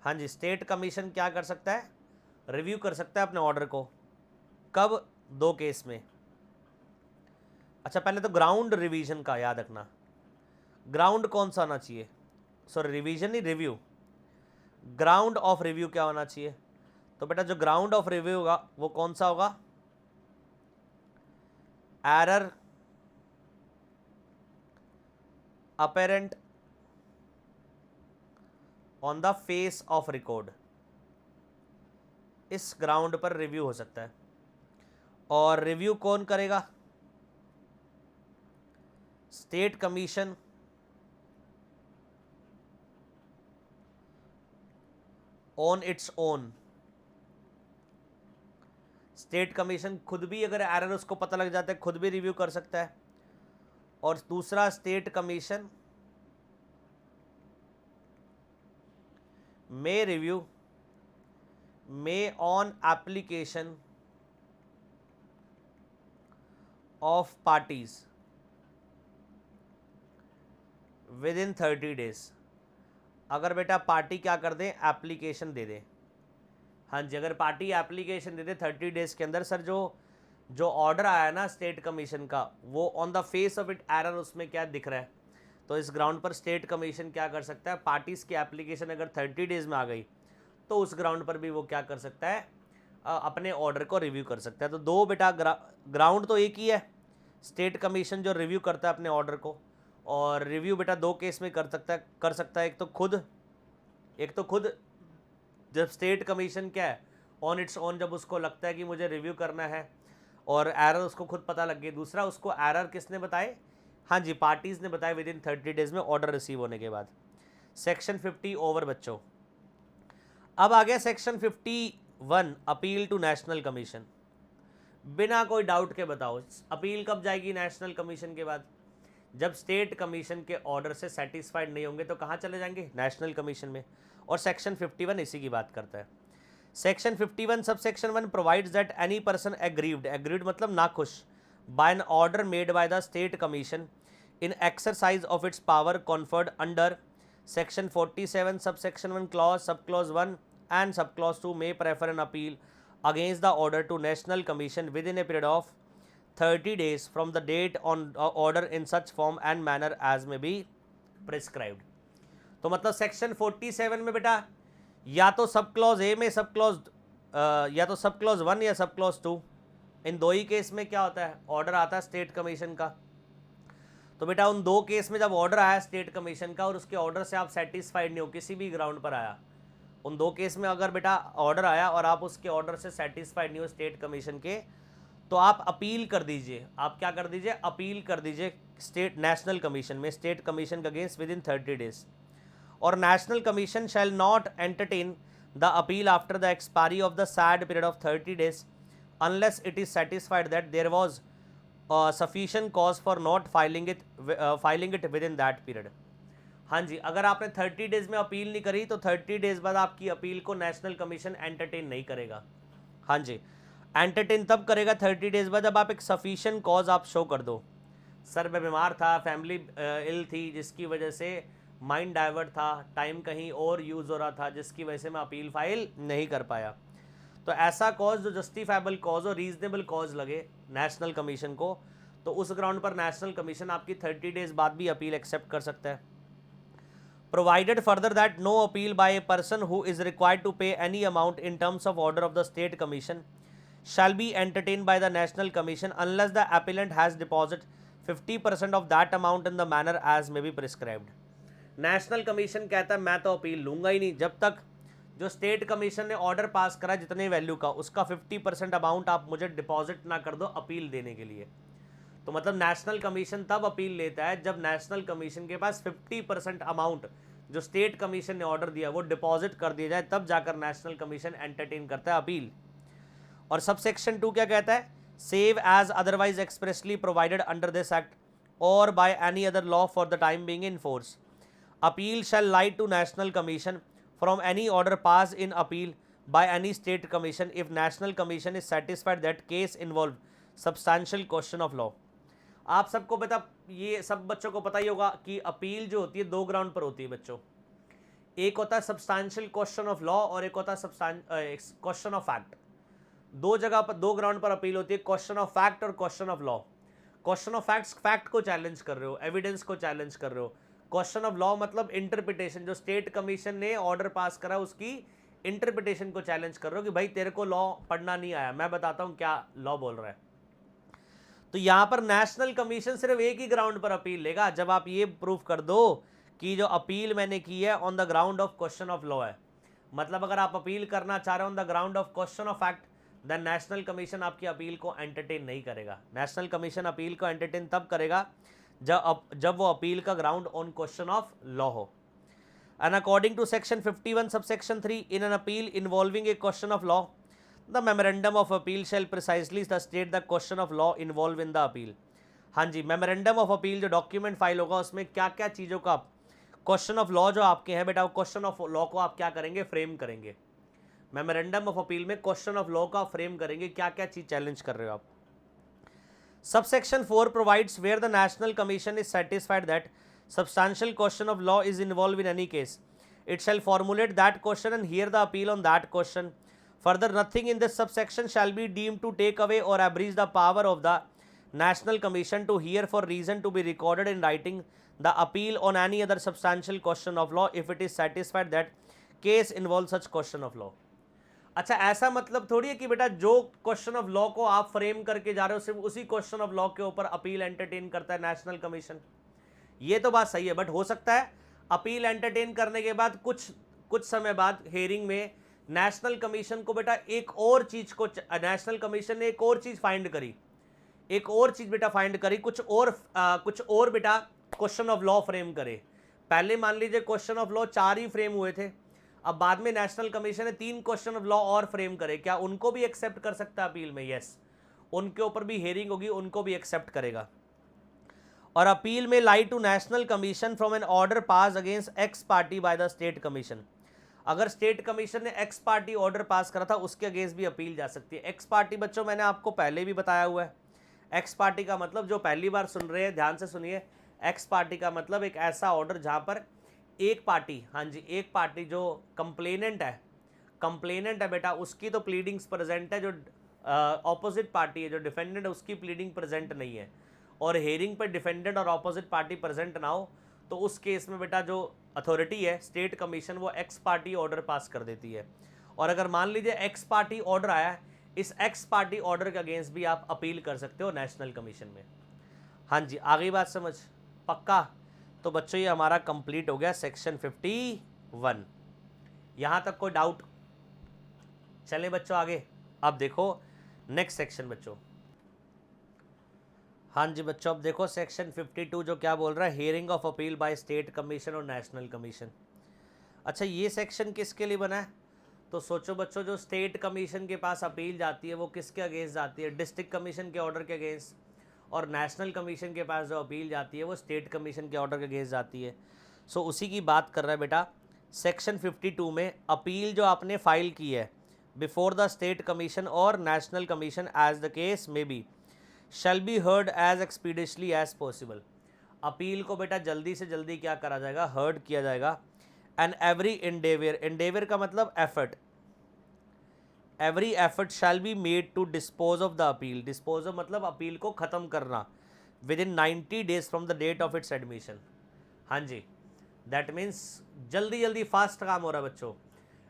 हाँ जी, स्टेट कमीशन क्या कर सकता है, रिव्यू कर सकता है अपने ऑर्डर को। कब, दो केस में। अच्छा पहले तो ग्राउंड रिवीजन का याद रखना, ग्राउंड कौन सा होना चाहिए, सॉरी रिवीजन नहीं रिव्यू, ग्राउंड ऑफ रिव्यू क्या होना चाहिए। तो बेटा जो ग्राउंड ऑफ रिव्यू होगा वो कौन सा होगा, error apparent on the face of record, इस ग्राउंड पर रिव्यू हो सकता है। और रिव्यू कौन करेगा, state commission on its own. State commission खुद भी अगर एरर उसको पता लग जाता है खुद भी रिव्यू कर सकता है। और दूसरा state commission may review may on application of parties with in 30 days. अगर बेटा पार्टी क्या कर दें, एप्लीकेशन दे दें। हाँ जी, अगर पार्टी एप्लीकेशन दे दे 30 डेज के अंदर, सर जो ऑर्डर आया है ना स्टेट कमीशन का वो on the face of it error उसमें क्या दिख रहा है, तो इस ग्राउंड पर स्टेट कमीशन क्या कर सकता है, पार्टीज़ की एप्लीकेशन अगर 30 डेज में आ गई तो उस ग्राउंड पर भी वो क्या कर सकता है, अपने ऑर्डर को रिव्यू कर सकता है। तो दो बेटा ग्राउंड तो एक ही है, स्टेट कमीशन जो रिव्यू करता है अपने ऑर्डर को, और रिव्यू बेटा दो केस में कर सकता है। एक तो खुद जब स्टेट कमीशन क्या है ऑन इट्स ओन, जब उसको लगता है कि मुझे रिव्यू करना है और एरर उसको खुद पता लग गई। दूसरा उसको एरर किसने बताए, हाँ जी पार्टीज़ ने बताया विद इन 30 डेज में ऑर्डर रिसीव होने के बाद। सेक्शन 50 ओवर बच्चों। अब आ गया section 51, appeal to national commission. बिना कोई डाउट के बताओ अपील कब जाएगी नेशनल कमीशन के बाद, जब स्टेट कमीशन के ऑर्डर से सेटिस्फाइड नहीं होंगे तो कहाँ चले जाएंगे, नेशनल कमीशन में। और सेक्शन 51 इसी की बात करता है। Section 51 sub section 1 provides that any person aggrieved मतलब नाखुश by an order made by the state commission in exercise of its power conferred under section 47 sub section 1 clause sub clause 1 and sub clause 2 may prefer an appeal against the order to national commission with in a period of 30 days from the date on order in such form and manner as may be prescribed। तो मतलब section 47 में बेटा या तो sub clause A में sub clause या तो सब क्लॉज 1 या सब क्लॉज 2, इन दो ही केस में क्या होता है, ऑर्डर आता है स्टेट कमीशन का। तो बेटा उन दो केस में जब ऑर्डर आया स्टेट कमीशन का और उसके ऑर्डर से आप सेटिस्फाइड नहीं हो, किसी भी ग्राउंड पर आया, उन दो केस में अगर बेटा ऑर्डर आया और आप उसके ऑर्डर से सेटिस्फाइड नहीं हो स्टेट कमीशन के, तो आप अपील कर दीजिए। आप क्या कर दीजिए, अपील कर दीजिए स्टेट नेशनल कमीशन में, स्टेट कमीशन के अगेंस्ट विद इन 30 डेज। और national commission shall not entertain the appeal after the expiry of the said period of 30 days unless it is satisfied that there was sufficient cause for not filing it with in that period. हाँ जी, अगर आपने 30 days में appeal नहीं करी तो 30 days बाद आपकी अपील को नेशनल कमीशन एंटरटेन नहीं करेगा। हाँ जी, एंटरटेन तब करेगा 30 डेज बाद जब आप एक सफिशिएंट कॉज आप शो कर दो। सर मैं बीमार था, फैमिली इल थी, जिसकी वजह से माइंड डाइवर्ट था, टाइम कहीं और यूज़ हो रहा था, जिसकी वजह से मैं अपील फाइल नहीं कर पाया। तो ऐसा कॉज जो जस्टिफाइबल कॉज और रीजनेबल कॉज लगे नेशनल कमीशन को, तो उस ग्राउंड पर नेशनल कमीशन आपकी 30 डेज बाद भी अपील एक्सेप्ट कर सकता है। Provided further that no appeal by a person who is required to pay any amount in terms of order of the state commission shall be entertained by the national commission unless the appellant has deposited 50% of that amount in the manner as may be prescribed। National commission कहता है मैं तो appeal लूंगा ही नहीं जब तक जो state commission ने ऑर्डर पास करा जितने वैल्यू का उसका 50% अमाउंट आप मुझे डिपॉजिट ना कर दो अपील देने के लिए। तो मतलब नेशनल कमीशन तब अपील लेता है जब नेशनल कमीशन के पास 50% अमाउंट जो स्टेट कमीशन ने ऑर्डर दिया वो डिपॉजिट कर दिया जाए, तब जाकर नेशनल कमीशन एंटरटेन करता है अपील। और सब सेक्शन 2 क्या कहता है? Save as otherwise expressly provided under this act or by any other law for the time being in force. Appeal shall lie to national commission from any order pass in appeal by any state commission if national commission is satisfied that case involve substantial question of law. आप सबको पता, ये सब बच्चों को पता ही होगा कि अपील जो होती है 2 ग्राउंड पर होती है बच्चों। एक होता है सब्सटैंशियल क्वेश्चन ऑफ लॉ और एक होता है क्वेश्चन ऑफ फैक्ट। 2 जगह पर 2 ग्राउंड पर अपील होती है, क्वेश्चन ऑफ फैक्ट और question of law. Question of fact को चैलेंज कर रहे हो, एविडेंस को चैलेंज कर रहे हो। क्वेश्चन ऑफ लॉ मतलब इंटरप्रिटेशन, जो स्टेट कमीशन ने ऑर्डर पास करा उसकी इंटरप्रिटेशन को चैलेंज कर रहे हो कि भाई तेरे को लॉ पढ़ना नहीं आया, मैं बताता हूँ क्या लॉ बोल रहा है। तो यहां पर नेशनल कमीशन सिर्फ एक ही ग्राउंड पर अपील लेगा जब आप ये प्रूफ कर दो कि जो अपील मैंने की है on the ground of question of law है। मतलब अगर आप अपील करना चाह रहे हो on the ground of question of fact, then national commission आपकी अपील को एंटरटेन नहीं करेगा। नेशनल कमीशन अपील को एंटरटेन तब करेगा जब वो अपील का ground on question of law हो। And according to section 51 subsection 3 in an appeal involving a question of law the memorandum of appeal shall precisely state the question of law involve in the appeal. हाँ जी, memorandum of appeal जो document file होगा उसमें क्या क्या चीज़ों का question of law जो आपके हैं बेटा, वो क्वेश्चन ऑफ लॉ को आप क्या करेंगे, फ्रेम करेंगे। मेमोरेंडम ऑफ अपील में क्वेश्चन ऑफ लॉ का फ्रेम करेंगे, क्या क्या चीज़ चैलेंज कर रहे हो आप। Subsection 4 provides where the national commission is satisfied that substantial question of law is involved in any case, it shall formulate that question and hear the appeal on that question. Further, nothing in this subsection shall be deemed to take away or abridge the power of the National Commission to hear for reason to be recorded in writing the appeal on any other substantial question of law if it is satisfied that case involves such question of law. अच्छा, ऐसा मतलब थोड़ी है कि बेटा जो question of law को आप फ्रेम करके जा रहे हो सिर्फ उसी क्वेश्चन ऑफ लॉ के ऊपर अपील एंटरटेन करता है नेशनल कमीशन। ये तो बात सही है, बट हो सकता है अपील एंटरटेन करने के बाद कुछ समय बाद हेयरिंग में नेशनल कमीशन को बेटा एक और चीज को, नेशनल कमीशन ने एक और चीज फाइंड करी, एक और चीज बेटा फाइंड करी, कुछ और बेटा क्वेश्चन ऑफ लॉ फ्रेम करे। पहले मान लीजिए question of law 4 he frame हुए थे, अब बाद में नेशनल कमीशन ने 3 क्वेश्चन ऑफ लॉ और फ्रेम करे, क्या उनको भी एक्सेप्ट कर सकता है अपील में? यस, उनके ऊपर भी हेयरिंग होगी, उनको भी एक्सेप्ट करेगा। और appeal may lie to national commission from an order pass against ex party by the state commission. अगर स्टेट कमीशन ने एक्स पार्टी ऑर्डर पास करा था उसके अगेंस्ट भी अपील जा सकती है। एक्स पार्टी बच्चों मैंने आपको पहले भी बताया हुआ है, एक्स पार्टी का मतलब, जो पहली बार सुन रहे हैं ध्यान से सुनिए, एक्स पार्टी का मतलब एक ऐसा ऑर्डर जहां पर एक पार्टी, हाँ जी, एक पार्टी जो कंप्लेनेंट है बेटा, उसकी तो प्लीडिंग्स प्रेजेंट है, जो ऑपोजिट पार्टी है जो डिफेंडेंट है उसकी प्लीडिंग प्रेजेंट नहीं है, और हेयरिंग पर डिफेंडेंट और ऑपोजिट पार्टी प्रेजेंट ना हो, तो उस केस में बेटा जो अथॉरिटी है स्टेट कमीशन वो एक्स पार्टी ऑर्डर पास कर देती है। और अगर मान लीजिए एक्स पार्टी ऑर्डर आया है, इस एक्स पार्टी ऑर्डर के अगेंस्ट भी आप अपील कर सकते हो नेशनल कमीशन में। हाँ जी, आ गई बात समझ? पक्का? तो बच्चों ये हमारा कंप्लीट हो गया सेक्शन 51। यहाँ तक कोई डाउट? चले बच्चों आगे। अब देखो नेक्स्ट सेक्शन बच्चों। हाँ जी बच्चों, अब देखो सेक्शन 52 जो क्या बोल रहा है, hearing of appeal by state commission और नेशनल कमीशन। अच्छा, ये सेक्शन किसके लिए बना है? तो सोचो बच्चों, जो स्टेट कमीशन के पास अपील जाती है वो किसके अगेंस्ट जाती है? डिस्ट्रिक्ट कमीशन के ऑर्डर के अगेंस्ट। और नेशनल कमीशन के पास जो अपील जाती है वो स्टेट कमीशन के ऑर्डर के अगेंस्ट जाती है। सो उसी की बात कर रहा है बेटा सेक्शन 52 में। अपील जो आपने फाइल की है बिफोर द स्टेट कमीशन और national commission as the case may be shall be heard as expeditiously as possible. Appeal को बेटा जल्दी से जल्दी क्या करा जाएगा? हर्ड किया जाएगा। एंड एवरी इंडेवियर, इंडेवियर का मतलब effort, every effort shall be made to dispose of the appeal. Dispose of मतलब अपील को ख़त्म करना with in 90 days from the date of its admission. हाँ जी, दैट मीन्स जल्दी जल्दी फास्ट काम हो रहा है बच्चों।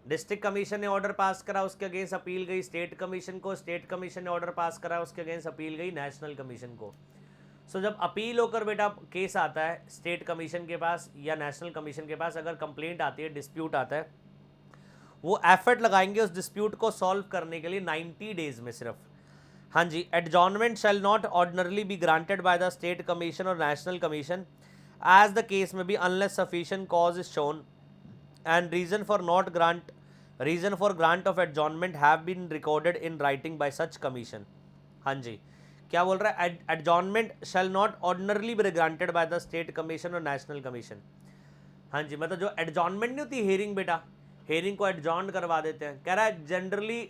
डिस्ट्रिक्ट कमीशन ने ऑर्डर पास करा, उसके अगेंस्ट अपील गई स्टेट कमीशन को, स्टेट कमीशन ने ऑर्डर पास करा, उसके अगेंस्ट अपील गई नेशनल कमीशन को। सो जब अपील होकर बेटा केस आता है स्टेट कमीशन के पास या नेशनल कमीशन के पास, अगर कंप्लेंट आती है, डिस्प्यूट आता है, वो एफर्ट लगाएंगे उस डिस्प्यूट को सॉल्व करने के लिए 90 डेज में सिर्फ। हाँ जी, adjournment shall not ordinarily be granted by the state commission और national commission as the case may be unless sufficient cause is shown and reason for grant of adjournment have been recorded in writing by such commission. हाँ जी, क्या बोल रहा है? Adjournment shall not ordinarily be granted by the state commission और national commission. हाँ जी, मतलब जो एडजॉर्नमेंट नहीं होती हियरिंग बेटा, हेयरिंग को एडजॉर्न करवा देते हैं। कह रहा है जनरली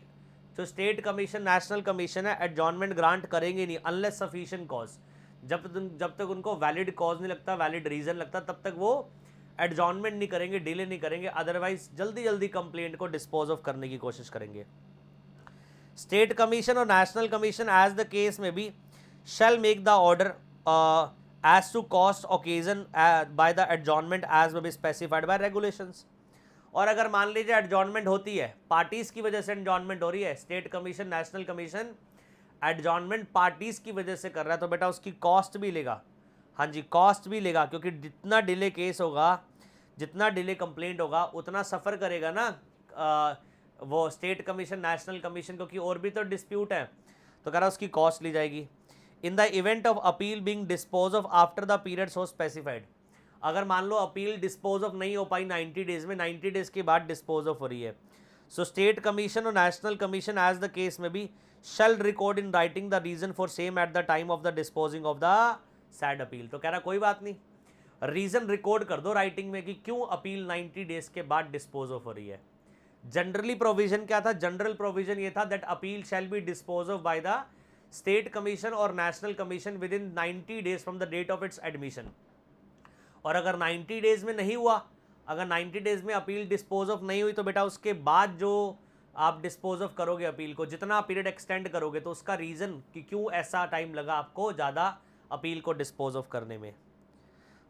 जो स्टेट कमीशन नेशनल कमीशन है एडजॉर्नमेंट ग्रांट करेंगे नहीं अनलेस सफिशिएंट कॉज। जब तक उनको वैलिड कॉज नहीं लगता, वैलिड रीजन लगता, तब तक वो एडजॉर्नमेंट नहीं करेंगे, डिले नहीं करेंगे। अदरवाइज जल्दी जल्दी कंप्लेंट को डिस्पोज ऑफ करने की कोशिश करेंगे। स्टेट कमीशन और national commission as the case may be shall make the order as to cost occasion by the adjournment as may be specified by regulations. और अगर मान लीजिए एडजॉर्नमेंट होती है, पार्टीज की वजह से एडजॉर्नमेंट हो रही है, state commission national commission adjournment parties की वजह से कर रहा है, तो बेटा उसकी कॉस्ट भी लेगा। हाँ जी, कॉस्ट भी लेगा, क्योंकि जितना डिले केस होगा, जितना डिले कंप्लेंट होगा, उतना सफ़र करेगा ना वो स्टेट कमीशन नेशनल कमीशन, क्योंकि और भी तो डिस्प्यूट है, तो कह रहा उसकी कॉस्ट ली जाएगी। In the event of appeal being dispose of after the period so specified. अगर मान लो अपील डिस्पोज ऑफ नहीं हो पाई 90 डेज में, 90 डेज के बाद डिस्पोज ऑफ हो रही है, सो स्टेट कमीशन और national commission as the case may be shall record in writing the reason for same at the time of the disposing of the said appeal. तो कह रहा कोई बात नहीं, रीजन रिकॉर्ड कर दो राइटिंग में कि क्यों अपील 90 डेज के बाद डिस्पोज ऑफ हो रही है। जनरली प्रोविजन क्या था? जनरल प्रोविजन ये था that appeal shall be dispose of by the state commission और national commission with in 90 days from the date of its admission. और अगर 90 डेज में नहीं हुआ, अगर 90 डेज में अपील डिस्पोज ऑफ नहीं हुई, तो बेटा उसके बाद जो आप डिस्पोज ऑफ करोगे अपील को, जितना पीरियड एक्सटेंड करोगे, तो उसका रीज़न कि क्यों ऐसा टाइम लगा आपको ज़्यादा अपील को डिस्पोज ऑफ करने में।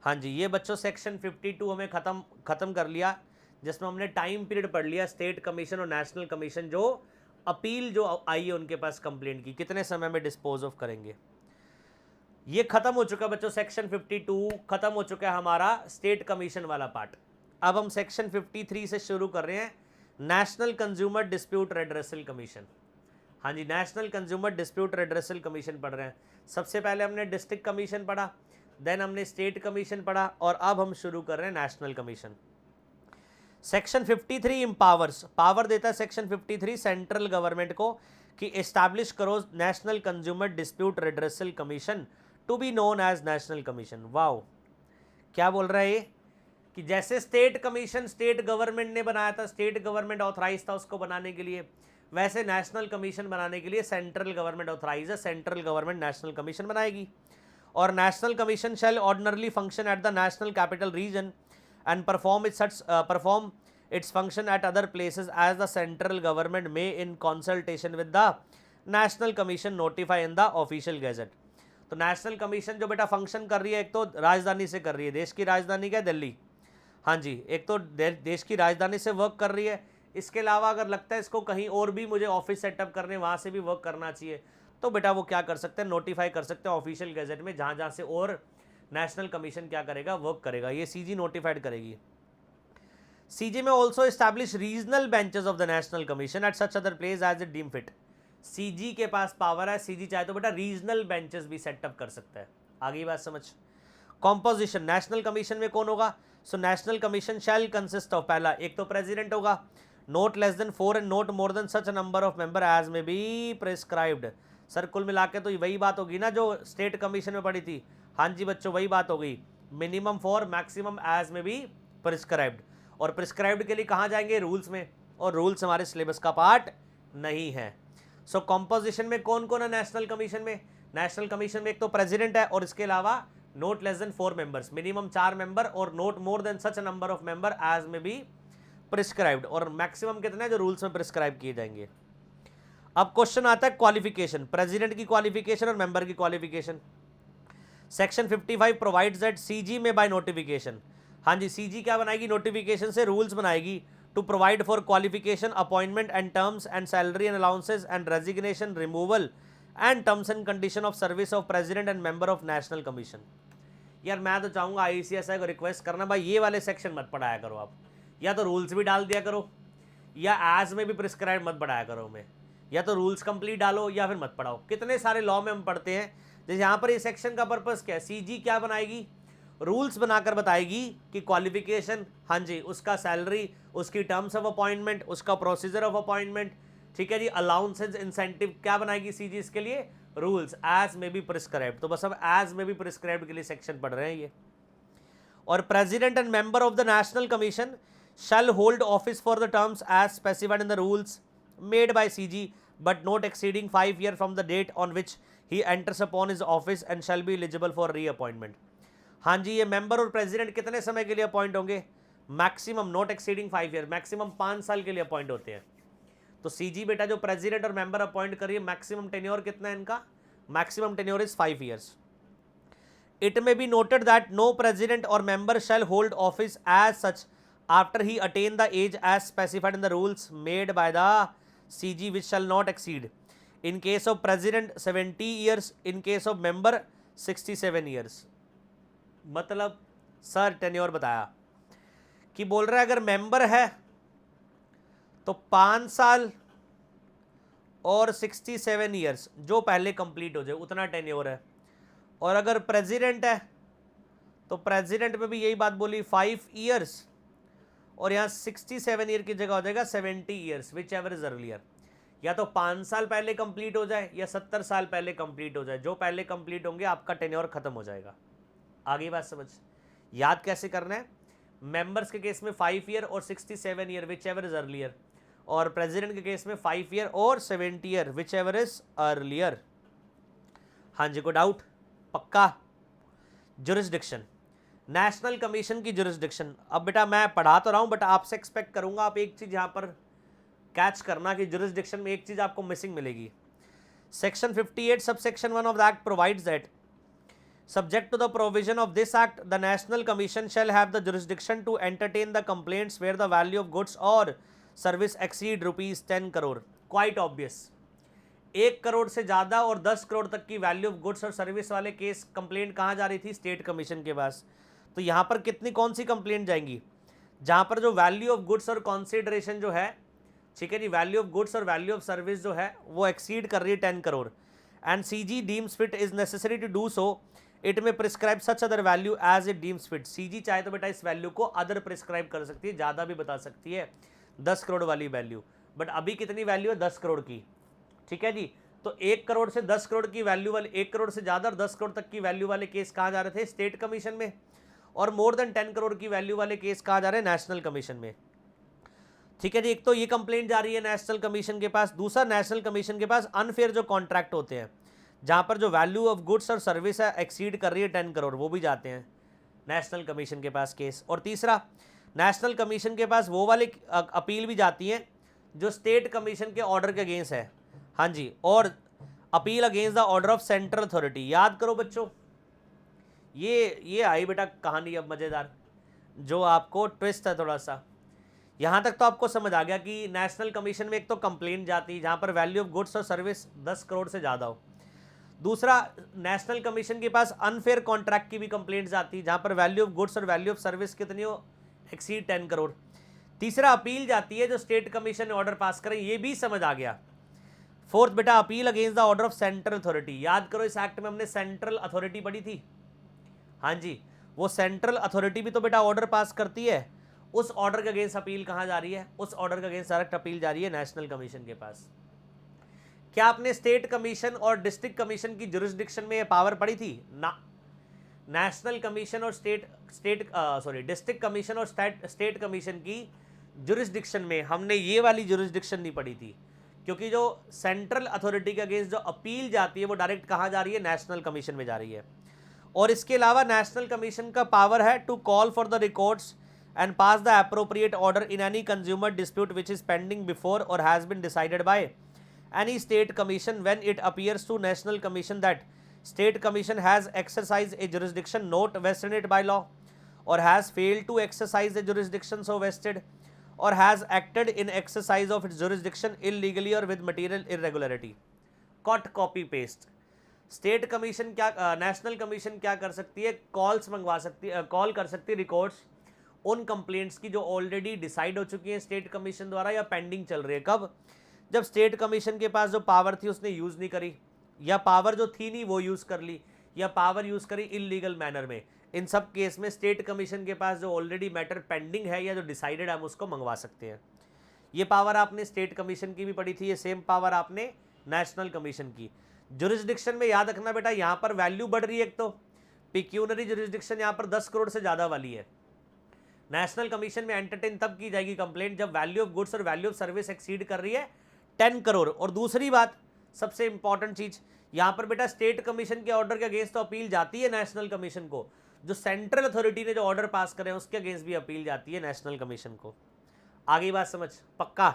हाँ जी, ये बच्चों सेक्शन 52 हमें ख़त्म कर लिया, जिसमें हमने टाइम पीरियड पढ़ लिया स्टेट कमीशन और नेशनल कमीशन जो अपील जो आई है उनके पास कंप्लेंट की, कितने समय में डिस्पोज ऑफ करेंगे। ये खत्म हो चुका बच्चों, सेक्शन 52 खत्म हो चुका है हमारा स्टेट कमीशन वाला पार्ट। अब हम सेक्शन 53 से शुरू कर रहे हैं, national consumer dispute redressal commission. हाँ जी, national consumer dispute redressal commission पढ़ रहे हैं। सबसे पहले हमने डिस्ट्रिक्ट कमीशन पढ़ा, देन हमने स्टेट कमीशन पढ़ा, और अब हम शुरू कर रहे हैं national commission. Section 53 empowers, power देता है सेक्शन 53 सेंट्रल गवर्नमेंट को कि इस्टेब्लिश करो national consumer dispute redressal commission to be known as national commission. Wow, क्या बोल रहा है ये कि जैसे स्टेट कमीशन स्टेट गवर्नमेंट ने बनाया था, स्टेट गवर्नमेंट ऑथराइज था उसको बनाने के लिए, वैसे नेशनल कमीशन बनाने के लिए सेंट्रल गवर्नमेंट ऑथराइज है, सेंट्रल गवर्नमेंट नेशनल कमीशन बनाएगी। और national commission shell ordinarily function at the national capital region and perform its function at other places as the central government may in consultation with the national commission notify in the official gazette। तो national commission जो बेटा function कर रही है, एक तो राजधानी से कर रही है, देश की राजधानी क्या है? दिल्ली। हाँ जी, एक तो देश की राजधानी से वर्क कर रही है, इसके अलावा अगर लगता है इसको कहीं और भी मुझे ऑफिस सेटअप करने, वहाँ से भी वर्क करना चाहिए, तो बेटा वो क्या कर सकते हैं? नोटिफाई कर सकते हैं ऑफिशियल गैजेट में, जहाँ जहाँ से और नेशनल कमीशन क्या करेगा? वर्क करेगा। ये सीजी नोटिफाइड करेगी। CG may also establish regional benches of the national commission at such other place as it deem fit. CG के पास पावर है, सीजी चाहे तो बेटा रीजनल बेंचेस भी सेटअप कर सकता है। आगे बात समझ। कॉम्पोजिशन, नेशनल कमीशन में कौन होगा? So national commission shall consist of, पहला एक तो प्रेसिडेंट होगा, not less than 4 and not more than such number of member as may be prescribed. Sir कुल मिला के तो वही बात होगी ना जो स्टेट कमीशन में पड़ी थी। हाँ जी बच्चों वही बात हो गई, minimum 4 maximum age may be prescribed. और प्रिस्क्राइब्ड के लिए कहाँ जाएंगे, रूल्स में, और रूल्स हमारे सिलेबस का पार्ट नहीं है। सो कॉम्पोजिशन में कौन कौन है नेशनल कमीशन में? नेशनल कमीशन में एक तो प्रेसिडेंट है और इसके अलावा not less than 4 members, minimum 4 member, और not more than such number of member as may be prescribed, और मैक्सिमम कितने हैं जो रूल्स में प्रिस्क्राइब किए जाएंगे। अब क्वेश्चन आता है क्वालिफिकेशन, प्रेसिडेंट की क्वालिफिकेशन और मेंबर की qualification. Section 55 provides that CG may by notification, हाँ जी सीजी क्या बनाएगी, नोटिफिकेशन से रूल्स बनाएगी to provide for qualification, appointment and terms and salary and allowances and resignation, removal and terms and condition of service of president and member of national commission. यार मैं तो चाहूँगा ICSI को request करना भाई ये वाले सेक्शन मत पढ़ाया करो आप, या तो रूल्स भी डाल दिया करो या एज में भी प्रिस्क्राइब मत पढ़ाया करो हमें, या तो रूल्स कंप्लीट डालो या फिर मत पढ़ाओ। कितने सारे लॉ में हम पढ़ते हैं, जैसे यहाँ पर ये सेक्शन का पर्पस क्या है, सीजी क्या बनाएगी, रूल्स बनाकर बताएगी कि क्वालिफिकेशन, हाँ जी उसका सैलरी, उसकी टर्म्स ऑफ अपॉइंटमेंट, उसका प्रोसीजर ऑफ अपॉइंटमेंट, ठीक है जी, अलाउंसेज इंसेंटिव क्या बनाएगी सीजी इसके लिए, रूल्स एज में भी प्रिस्क्राइब। तो बस हम एज में भी प्रिस्क्राइब के लिए सेक्शन पढ़ रहे हैं ये। और president and member of the national commission shall hold office for the terms as specified in the rules made by CG but not exceeding 5 years from the date on which he enters upon his office and shall be eligible for reappointment। हाँ जी ये member और president कितने समय के लिए appoint होंगे, maximum not exceeding 5 year, maximum 5 साल के लिए अपॉइंट होते हैं। तो सीजी बेटा जो प्रेसिडेंट और मेंबर अपॉइंट करिए, मैक्सिमम टेन्योर कितना है इनका, maximum tenure is 5 years. It may be noted that no president और member shall hold office as such after he attain the age as specified in the rules made by the CG which shall not exceed, in case of president 70 years, in case of member 67 years। मतलब sir tenure बताया कि बोल रहा है अगर member है तो 5 साल और 67 ईयर्स जो पहले कंप्लीट हो जाए उतना टेन्योर है, और अगर प्रेसिडेंट है तो प्रेसिडेंट में भी यही बात बोली 5 ईयर्स, और यहाँ 67 ईयर की जगह हो जाएगा 70 years which ever is earlier. या तो 5 साल पहले कंप्लीट हो जाए या 70 साल पहले कंप्लीट हो जाए, जो पहले कंप्लीट होंगे आपका टेन्योर खत्म हो जाएगा। आगे बात समझ, याद कैसे करना है, मेंबर्स के केस में 5 ईयर और 67 year which ever is earlier, और प्रेसिडेंट के केस में 5 ईयर और 70 year which ever is earlier. हाँ जी को डाउट पक्का। जुरिस्डिक्शन, नेशनल कमीशन की जुरिस्डिक्शन, अब बेटा मैं पढ़ा तो रहा हूँ बट आपसे एक्सपेक्ट करूँगा आप एक चीज़ यहाँ पर कैच करना कि जुरिस्डिक्शन में एक चीज़ आपको मिसिंग मिलेगी। Section 58 subsection 1 of the act provides that subject to the provision of this act the national commission shall have the jurisdiction to entertain the complaints where the value of goods और service exceed ₹10 crore. Quite obvious, 1 crore से ज़्यादा और 10 करोड़ तक की value of goods और service वाले case complaint कहाँ जा रही थी, स्टेट कमीशन के पास। तो यहाँ पर कितनी कौन सी कंप्लेंट जाएंगी, जहाँ पर जो वैल्यू ऑफ गुड्स और कॉन्सिडरेशन जो है, ठीक है जी, वैल्यू ऑफ गुड्स और वैल्यू ऑफ सर्विस जो है वो एक्सीड कर रही है 10 crore, and CG deems fit is necessary to do so, it may prescribe such other value as it deems fit. CG चाहे तो बेटा इस वैल्यू को अदर प्रिस्क्राइब कर सकती है, ज़्यादा भी बता सकती है, 10 करोड़ वाली वैल्यू, बट अभी कितनी वैल्यू है, 10 करोड़ की, ठीक है जी। तो 1 करोड़ से 10 करोड़ की वैल्यू वाले, 1 करोड़ से ज़्यादा और 10 करोड़ तक की वैल्यू वाले केस कहाँ जा रहे थे, स्टेट कमीशन में, और मोर देन 10 करोड़ की वैल्यू वाले केस कहाँ जा रहे हैं, नेशनल कमीशन में, ठीक है जी। एक तो ये कंप्लेंट जा रही है नेशनल कमीशन के पास, दूसरा नेशनल कमीशन के पास अनफेयर जो कॉन्ट्रैक्ट होते हैं जहाँ पर जो वैल्यू ऑफ गुड्स और सर्विस है एक्सीड कर रही है 10 करोड़, वो भी जाते हैं नेशनल कमीशन के पास केस। और तीसरा नेशनल कमीशन के पास वो वाले अपील भी जाती हैं जो स्टेट कमीशन के ऑर्डर के अगेंस्ट है, हाँ जी, और appeal against the order of central authority. याद करो बच्चों, ये आई बेटा कहानी अब मज़ेदार, जो आपको ट्विस्ट है थोड़ा सा। यहाँ तक तो आपको समझ आ गया कि नेशनल कमीशन में एक तो कंप्लेंट जाती है जहाँ पर वैल्यू ऑफ गुड्स और सर्विस 10 करोड़ से ज़्यादा हो, दूसरा नेशनल कमीशन के पास अनफेयर कॉन्ट्रैक्ट की भी कंप्लेंट्स आती है जहाँ पर वैल्यू ऑफ गुड्स और वैल्यू ऑफ सर्विस कितनी हो, एक्सीड 10 करोड़। तीसरा अपील जाती है जो स्टेट कमीशन ने ऑर्डर पास करें, ये भी समझ आ गया। फोर्थ बेटा appeal against the order of central authority. याद करो इस एक्ट में हमने सेंट्रल अथॉरिटी पढ़ी थी, हाँ जी, वो सेंट्रल अथॉरिटी भी तो बेटा ऑर्डर पास करती है, उस ऑर्डर के अगेंस्ट अपील कहाँ जा रही है? उस ऑर्डर के अगेंस्ट डायरेक्ट अपील जा रही है नेशनल कमीशन के पास। क्या आपने स्टेट कमीशन और डिस्ट्रिक्ट कमीशन की जुरिस्डिक्शन में ये पावर पड़ी थी? ना। नेशनल कमीशन और डिस्ट्रिक्ट कमीशन और स्टेट कमीशन की जुरिस्डिक्शन में हमने ये वाली जुरिस्डिक्शन नहीं पड़ी थी, क्योंकि जो सेंट्रल अथॉरिटी के अगेंस्ट जो अपील जाती है वो डायरेक्ट कहाँ जा रही है? नेशनल कमीशन में जा रही है। और इसके अलावा नेशनल कमीशन का पावर है to call for the records and pass the appropriate order in any consumer dispute which is pending before or has been decided by any state commission when it appears to national commission that state commission has exercised a jurisdiction not vested in it by law or has failed to exercise the jurisdiction so vested or has acted in exercise of its jurisdiction illegally or with material irregularity. Cut copy paste. State commission क्या, national commission क्या कर सकती है? Calls मंगवा सकती है, call कर सकती है रिकॉर्ड्स उन कंप्लेंट्स की जो ऑलरेडी डिसाइड हो चुकी हैं स्टेट कमीशन द्वारा या पेंडिंग चल रही है। कब? जब स्टेट कमीशन के पास जो पावर थी उसने यूज़ नहीं करी, या पावर जो थी नहीं वो यूज़ कर ली, या पावर यूज़ करी इलीगल मैनर में। इन सब केस में स्टेट कमीशन के पास जो ऑलरेडी मैटर पेंडिंग है या जो डिसाइडेड है हम उसको मंगवा सकते हैं। ये पावर आपने स्टेट कमीशन की भी पड़ी थी, ये सेम पावर आपने नेशनल कमीशन की। जुरिस्डिक्शन में याद रखना बेटा, यहाँ पर वैल्यू बढ़ रही है। एक तो पिक्यूनरी जुरिस्डिक्शन यहाँ पर 10 करोड़ से ज़्यादा वाली है। नेशनल कमीशन में एंटरटेन तब की जाएगी कंप्लेंट जब वैल्यू ऑफ गुड्स और वैल्यू ऑफ सर्विस एक्सीड कर रही है 10 करोड़। और दूसरी बात, सबसे इंपॉर्टेंट चीज यहाँ पर बेटा, स्टेट कमीशन के ऑर्डर के अगेंस्ट तो अपील जाती है नेशनल कमीशन को, जो सेंट्रल अथॉरिटी ने जो ऑर्डर पास करे हैं उसके अगेंस्ट भी अपील जाती है नेशनल कमीशन को। आगे बात समझ पक्का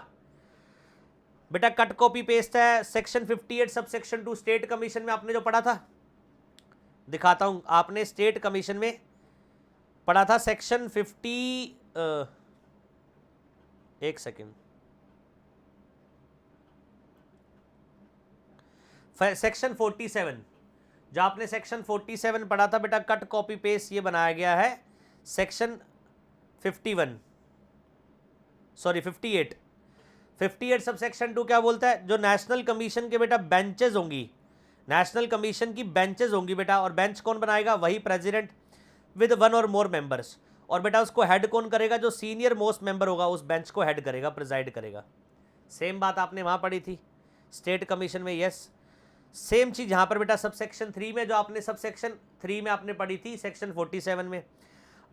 बेटा? कट कॉपी पेस्ट है। Section 58 sub section 2 state commission में आपने जो पढ़ा था, दिखाता हूं। आपने स्टेट कमीशन में पढ़ा था सेक्शन 50, एक सेकेंड, सेक्शन 47, जो आपने सेक्शन 47 पढ़ा था बेटा, कट कॉपी पेस्ट ये बनाया गया है सेक्शन 58 सब सेक्शन 2 क्या बोलता है? जो नेशनल कमीशन के बेटा बेंचेस होंगी, नेशनल कमीशन की बेंचेस होंगी बेटा, और बेंच कौन बनाएगा? वही प्रेसिडेंट विद 1 और मोर मेंबर्स। और बेटा उसको हेड कौन करेगा? जो सीनियर मोस्ट मेंबर होगा उस बेंच को हेड करेगा, प्रिजाइड करेगा। सेम बात आपने वहाँ पढ़ी थी स्टेट कमीशन में। यस, सेम चीज़ यहाँ पर बेटा सब सेक्शन 3 में, जो आपने सब सेक्शन 3 में आपने पढ़ी थी सेक्शन 47 में।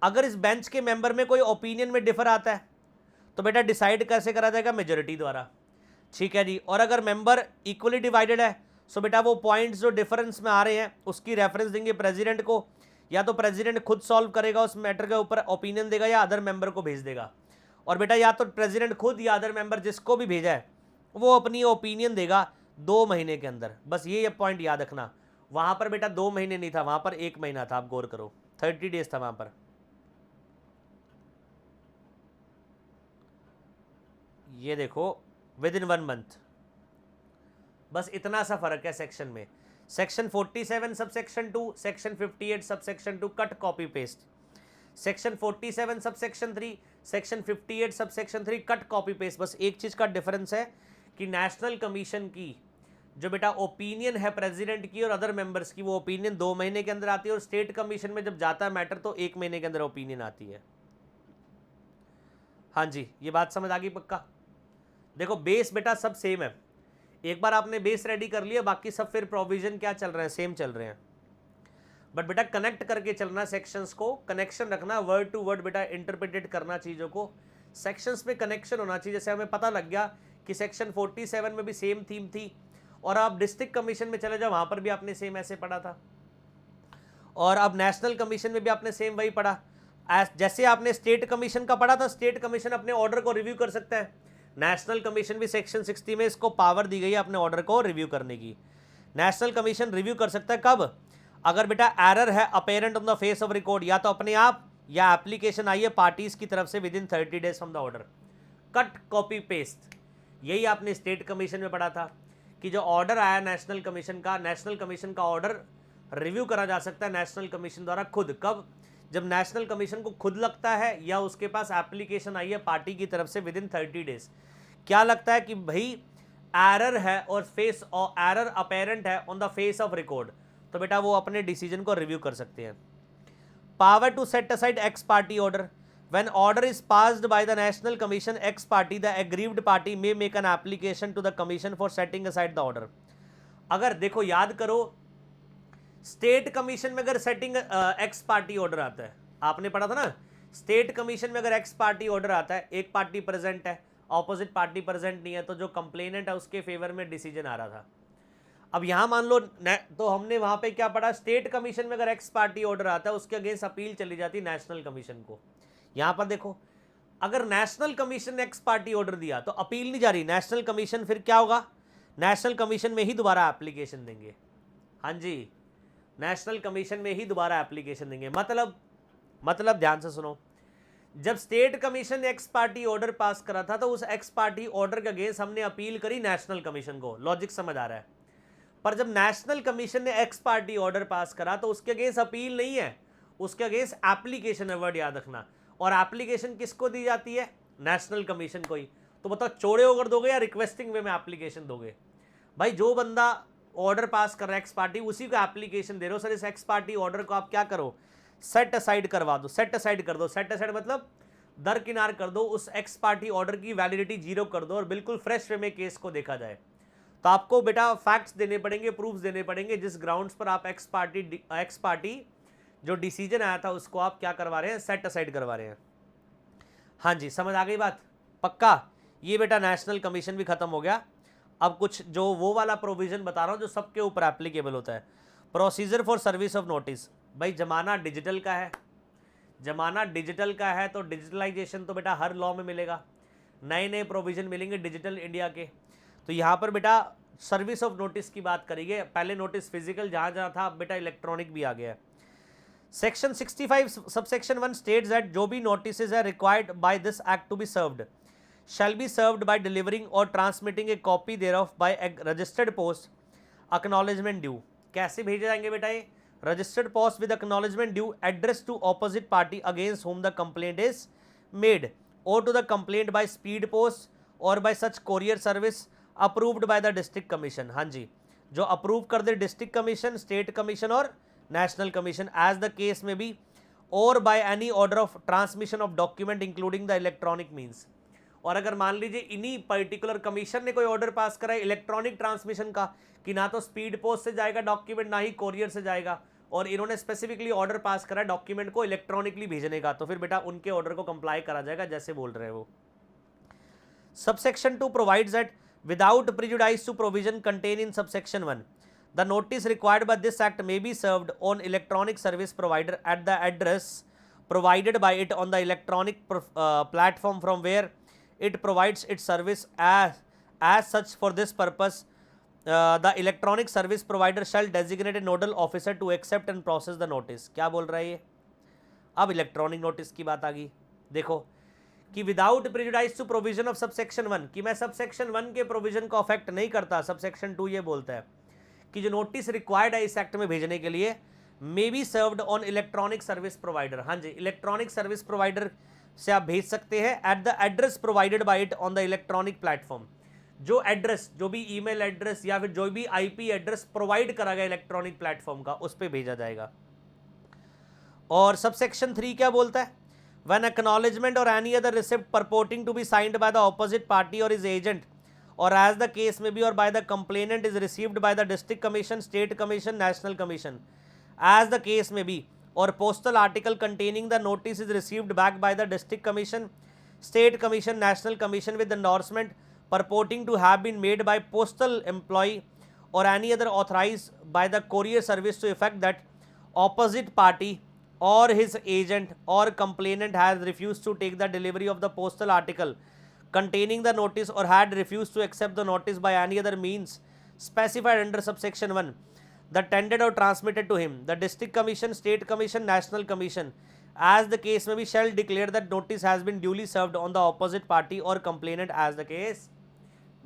अगर इस बेंच के मेंबर में कोई ओपिनियन में डिफर आता है तो बेटा डिसाइड कैसे करा जाएगा? मेजोरिटी द्वारा। ठीक है जी। और अगर मेंबर इक्वली डिवाइडेड है सो बेटा वो पॉइंट्स जो डिफरेंस में आ रहे हैं उसकी रेफरेंस देंगे प्रेसिडेंट को, या तो प्रेसिडेंट खुद सॉल्व करेगा उस मैटर के ऊपर, ओपिनियन देगा, या अदर मेंबर को भेज देगा। और बेटा या तो प्रेसिडेंट खुद या अदर मेंबर जिसको भी भेजा है वो अपनी ओपिनियन देगा 2 महीने के अंदर। बस ये पॉइंट याद रखना। वहाँ पर बेटा 2 महीने नहीं था, वहाँ पर 1 महीना था। आप गौर करो, 30 डेज था वहाँ पर। ये देखो विद इन 1 मंथ। बस इतना सा फर्क है सेक्शन में। Section 47 sub section 2, section 58 sub section 2 cut copy paste, section 47 sub section 3, section 58 sub section 3 cut copy paste. बस एक चीज़ का डिफरेंस है कि नेशनल कमीशन की जो बेटा ओपिनियन है प्रेसिडेंट की और अदर मेंबर्स की, वो ओपिनियन 2 महीने के अंदर आती है, और स्टेट कमीशन में जब जाता है मैटर तो 1 महीने के अंदर ओपिनियन आती है। हाँ जी, ये बात समझ आ गई पक्का? देखो बेस बेटा सब सेम है। एक बार आपने बेस रेडी कर लिया, बाकी सब फिर प्रोविजन क्या चल रहे हैं? सेम चल रहे हैं। बट बेटा कनेक्ट करके चलना सेक्शंस को, कनेक्शन रखना, वर्ड टू वर्ड बेटा इंटरप्रेटेड करना चीज़ों को। सेक्शंस में कनेक्शन होना चाहिए। जैसे हमें पता लग गया कि सेक्शन 47 में भी सेम थीम थी, और आप डिस्ट्रिक्ट कमीशन में चले जाओ, वहाँ पर भी आपने सेम ऐसे पढ़ा था, और अब नेशनल कमीशन में भी आपने सेम वही पढ़ा। जैसे आपने स्टेट कमीशन का पढ़ा था, स्टेट कमीशन अपने ऑर्डर को रिव्यू कर सकता है। नेशनल कमीशन भी सेक्शन 60 में इसको पावर दी गई है अपने ऑर्डर को रिव्यू करने की। नेशनल कमीशन रिव्यू कर सकता है कब? अगर बेटा एरर है apparent on the face of record, या तो अपने आप या एप्लीकेशन आई है पार्टीज की तरफ से with in 30 days from the order. Cut copy paste, यही आपने स्टेट कमीशन में पढ़ा था कि जो ऑर्डर आया नेशनल कमीशन का ऑर्डर रिव्यू करा जा सकता है नेशनल कमीशन द्वारा खुद। कब? जब नेशनल कमीशन को खुद लगता है या उसके पास एप्लीकेशन आई है पार्टी की तरफ से विद इन 30 डेज। क्या लगता है कि भाई एरर है और एरर अपेरेंट है on the face of record, तो बेटा वो अपने डिसीजन को रिव्यू कर सकते हैं। Power to set aside ex party order, When order is passed by the National Commission X party, the aggrieved party may make an application to the Commission for setting aside the order. अगर देखो याद करो, state commission में अगर setting x party order आता है, आपने पढ़ा था ना, स्टेट कमीशन में अगर एक्स पार्टी ऑर्डर आता है, एक पार्टी प्रेजेंट है, ऑपोजिट पार्टी प्रेजेंट नहीं है, तो जो कंप्लेनेंट है उसके फेवर में डिसीजन आ रहा था। अब यहां मान लो तो हमने वहां पे क्या पढ़ा, स्टेट कमीशन में अगर एक्स पार्टी ऑर्डर आता है उसके अगेंस्ट अपील चली जाती नेशनल कमीशन को। यहां पर देखो, अगर नेशनल कमीशन ने एक्स पार्टी ऑर्डर दिया तो अपील नहीं जा रही, नेशनल कमीशन फिर क्या होगा, नेशनल कमीशन में ही दोबारा एप्लीकेशन देंगे। हाँ जी, नेशनल कमीशन में ही दोबारा एप्लीकेशन देंगे। मतलब ध्यान से सुनो, जब स्टेट कमीशन ने एक्स पार्टी ऑर्डर पास करा था तो उस एक्स पार्टी ऑर्डर के अगेंस्ट हमने अपील करी नेशनल कमीशन को, लॉजिक समझ आ रहा है। पर जब नेशनल कमीशन ने एक्स पार्टी ऑर्डर पास करा तो उसके अगेंस्ट अपील नहीं है, उसके अगेंस्ट एप्लीकेशन है, वर्ड याद रखना। और एप्लीकेशन किसको दी जाती है, नेशनल कमीशन को ही। तो बताओ चौड़े होकर दोगे या रिक्वेस्टिंग वे में एप्लीकेशन दोगे? भाई जो बंदा ऑर्डर पास कर रहा है एक्स पार्टी, उसी को एप्लीकेशन दे रहे हो। सर इस एक्स पार्टी ऑर्डर को आप क्या करो, सेट असाइड करवा दो, सेट असाइड कर दो। सेट असाइड मतलब दरकिनार कर दो, उस एक्स पार्टी ऑर्डर की वैलिडिटी जीरो कर दो और बिल्कुल फ्रेश वे में केस को देखा जाए। तो आपको बेटा फैक्ट्स देने पड़ेंगे, प्रूफ्स देने पड़ेंगे, जिस ग्राउंड्स पर आप एक्स पार्टी जो डिसीजन आया था उसको आप क्या करवा रहे हैं, सेट असाइड करवा रहे हैं। हाँ जी, समझ आ गई बात, पक्का? ये बेटा नेशनल कमीशन भी खत्म हो गया। अब कुछ जो वो वाला प्रोविजन बता रहा हूँ जो सबके ऊपर एप्लीकेबल होता है। Procedure for service of notice. भाई जमाना डिजिटल का है, जमाना डिजिटल का है तो डिजिटलाइजेशन तो बेटा हर लॉ में मिलेगा, नए नए प्रोविजन मिलेंगे डिजिटल इंडिया के। तो यहाँ पर बेटा सर्विस ऑफ नोटिस की बात करेंगे। पहले नोटिस फिजिकल जहाँ जहाँ था, अब बेटा इलेक्ट्रॉनिक भी आ गया है। सेक्शन 65 सबसेक्शन 1 स्टेट्स दैट जो भी नोटिसेज है required by this act to be served shall be served by delivering or transmitting a copy thereof by a registered post acknowledgement due। कैसे भेजे जाएंगे बेटा ये? registered post with acknowledgement due addressed to opposite party against whom the complaint is made or to the complaint by speed post or by such courier service approved by the district commission। हाँ जी, जो approve कर दे district commission, state commission और national commission, as the case may be, और by any order of transmission of document including the electronic means. और अगर मान लीजिए इन्हीं पर्टिकुलर कमीशन ने कोई ऑर्डर पास करा है इलेक्ट्रॉनिक ट्रांसमिशन का, कि ना तो स्पीड पोस्ट से जाएगा डॉक्यूमेंट ना ही कोरियर से जाएगा, और इन्होंने स्पेसिफिकली ऑर्डर पास करा है डॉक्यूमेंट को इलेक्ट्रॉनिकली भेजने का, तो फिर बेटा उनके ऑर्डर को कंप्लाई करा जाएगा जैसे बोल रहे हैं वो। Subsection 2 provides that without prejudice to provision contain in subsection 1 the notice required by this act may be served on electronic service provider at the address provided by it on the electronic platform from where it provides its service as such. For this purpose the electronic service provider shall designate a nodal officer to accept and process the notice। क्या बोल रहा है ये? अब electronic notice की बात आ गई। देखो कि without prejudice to provision of subsection 1, कि मैं सबसेक्शन 1 के प्रोविजन को अफेक्ट नहीं करता। सबसेक्शन 2 ये बोलता है कि जो नोटिस रिक्वायर्ड है इस एक्ट में भेजने के लिए मे be served on electronic service provider. हाँ जी, इलेक्ट्रॉनिक सर्विस प्रोवाइडर से आप भेज सकते हैं eight the address provided by it on the electronic platform. जो एड्रेस, जो भी ईमेल एड्रेस या फिर जो भी आईपी एड्रेस प्रोवाइड करा गया इलेक्ट्रॉनिक प्लेटफॉर्म का, उस पर भेजा जाएगा। और सबसेक्शन 3 क्या बोलता है? When acknowledgement or any other receipt purporting to be signed by the opposite party or his agent or as the case may be और by the complainant is received by the district commission, state commission, national commission, as the case may be, or postal article containing the notice is received back by the district commission, state commission, national commission with endorsement purporting to have been made by postal employee or any other authorized by the courier service to effect that opposite party or his agent or complainant has refused to take the delivery of the postal article containing the notice or had refused to accept the notice by any other means specified under subsection 1 the tendered or transmitted to him, the district commission, state commission, national commission, as the case may be, shall declare that notice has been duly served on the opposite party or complainant as the case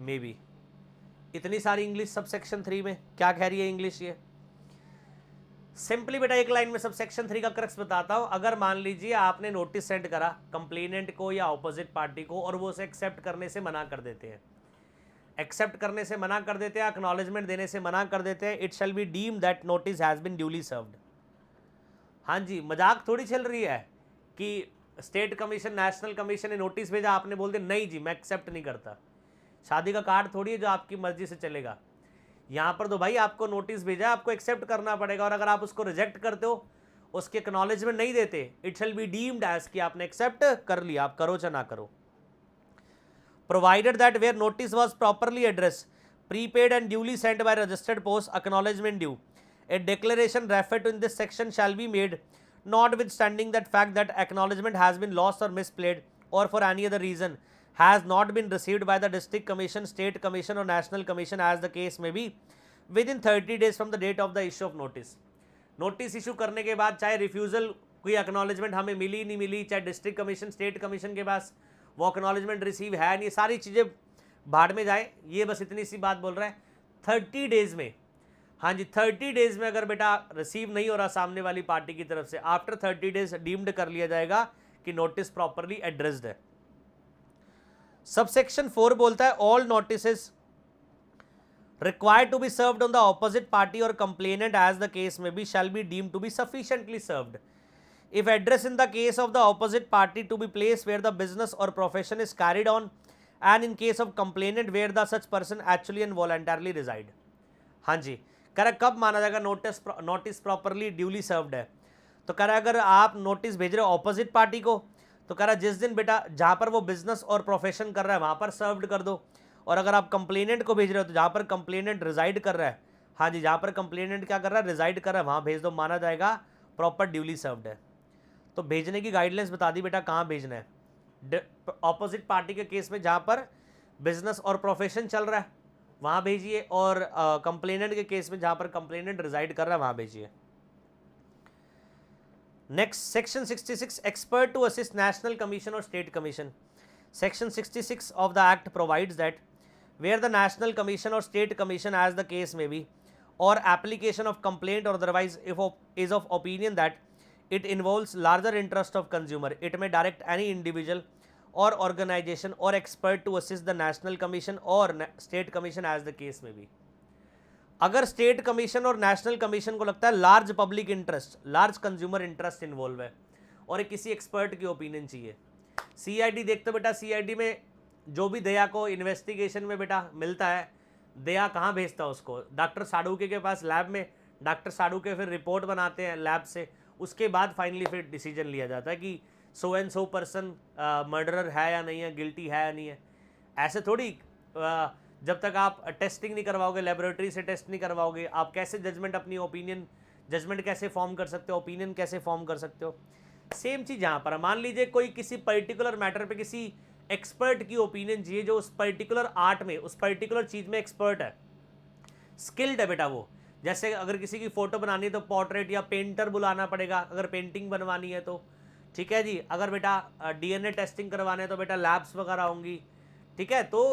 may be। इतनी सारी English subsection 3 में क्या कह रही है English ये? Simply बेटा एक लाइन में सबसेक्शन 3 का क्रक्स बताता हूं। अगर मान लीजिए आपने नोटिस सेंड करा कंप्लेनेंट को या ऑपोजिट पार्टी को और वो उसे एक्सेप्ट करने से मना कर देते हैं, एक्सेप्ट करने से मना कर देते हैं, एक्नॉलेजमेंट देने से मना कर देते हैं, it shall be deemed that notice has been duly served. हाँ जी, मजाक थोड़ी चल रही है कि स्टेट कमीशन नेशनल कमीशन ने नोटिस भेजा, आपने बोल दिया नहीं जी मैं एक्सेप्ट नहीं करता, शादी का कार्ड थोड़ी है जो आपकी मर्जी से चलेगा। यहाँ पर तो भाई आपको नोटिस भेजा, आपको एक्सेप्ट करना पड़ेगा, और अगर आप उसको रिजेक्ट करते हो, उसके एक्नॉलेजमेंट नहीं देते, it shall be deemed as कि आपने एक्सेप्ट कर लिया, आप करो चाहे ना करो। Provided that where notice was properly address, prepaid and duly sent by registered post, acknowledgement due. A declaration referred to in this section shall be made, notwithstanding that fact that acknowledgement has been lost or misplayed or for any other reason has not been received by the district commission, state commission or national commission as the case may be within 30 days from the date of the issue of notice. Notice issue करने के बाद चाहे refusal कोई acknowledgement हमें मिली नहीं मिली, चाहे district commission state commission के पास वो एक्नॉलेजमेंट रिसीव है नहीं, सारी चीज़ें भाड़ में जाए, ये बस इतनी सी बात बोल रहा है 30 डेज में। हाँ जी 30 डेज में अगर बेटा रिसीव नहीं हो रहा सामने वाली पार्टी की तरफ से, आफ्टर 30 डेज डीम्ड कर लिया जाएगा कि नोटिस प्रॉपरली एड्रेस्ड है। सबसेक्शन 4 बोलता है all notices required to be served on the opposite party or complainant as the case may be shall be deemed to be sufficiently served. If address in the case of the opposite party to be placed where the business or profession is carried on, and in case of complainant where the such person actually and voluntarily reside. हाँ जी कह रहा कब माना जाएगा notice properly duly served है, तो कह रहा अगर आप नोटिस भेज रहे हो ऑपोजिट पार्टी को, तो कह रहा जिस दिन बेटा जहाँ पर वो बिजनेस और प्रोफेशन कर रहा है वहाँ पर सर्व्ड कर दो, और अगर आप कंप्लेनेंट को भेज रहे हो तो जहाँ पर कंप्लेनेंट रिजाइड कर रहा है, हाँ जी जहाँ पर कंप्लेनेंट क्या कर रहा है रिजाइड कर रहा है वहाँ भेज दो, माना जाएगा प्रॉपर ड्यूली सर्व्ड है। तो भेजने की गाइडलाइंस बता दी बेटा कहाँ भेजना है, ऑपोजिट पार्टी के केस में जहाँ पर बिजनेस और प्रोफेशन चल रहा है वहाँ भेजिए, और कंप्लेनेंट के केस में जहाँ पर कंप्लेनेंट रिजाइड कर रहा है वहाँ भेजिए। Next section 66 expert to assist national commission और state commission. Section 66 of the act provides that where the national commission or state commission as the case may be, or application of complaint or otherwise if is of opinion that it involves larger interest of consumer, it may direct any individual or organization or expert to assist the national commission or state commission as the case may be. अगर state commission और national commission को लगता है large public interest, large consumer interest involve है और किसी expert की opinion चाहिए, सीआईडी देखते बेटा सीआईडी में जो भी दया को इन्वेस्टिगेशन में बेटा मिलता है, दया कहाँ भेजता है उसको, डॉक्टर साड़ूके के पास लैब में, डॉक्टर साड़ूके फिर रिपोर्ट बनाते हैं लैब से, उसके बाद फाइनली फिर डिसीजन लिया जाता है कि so and so person murderer है या नहीं है, गिल्टी है या नहीं है। ऐसे थोड़ी जब तक आप टेस्टिंग नहीं करवाओगे, लेबोरेटरी से टेस्ट नहीं करवाओगे, आप कैसे जजमेंट अपनी ओपिनियन जजमेंट कैसे फॉर्म कर सकते हो, ओपिनियन कैसे फॉर्म कर सकते हो। सेम चीज़ यहाँ पर मान लीजिए कोई किसी पर्टिकुलर मैटर पे किसी एक्सपर्ट की ओपिनियन चाहिए जो उस पर्टिकुलर आर्ट में उस पर्टिकुलर चीज़ में एक्सपर्ट है, स्किल्ड है बेटा वो। जैसे अगर किसी की फ़ोटो बनानी है तो पोर्ट्रेट या पेंटर बुलाना पड़ेगा, अगर पेंटिंग बनवानी है तो ठीक है जी। अगर बेटा डीएनए टेस्टिंग करवाना है तो बेटा लैब्स वगैरह होंगी, ठीक है। तो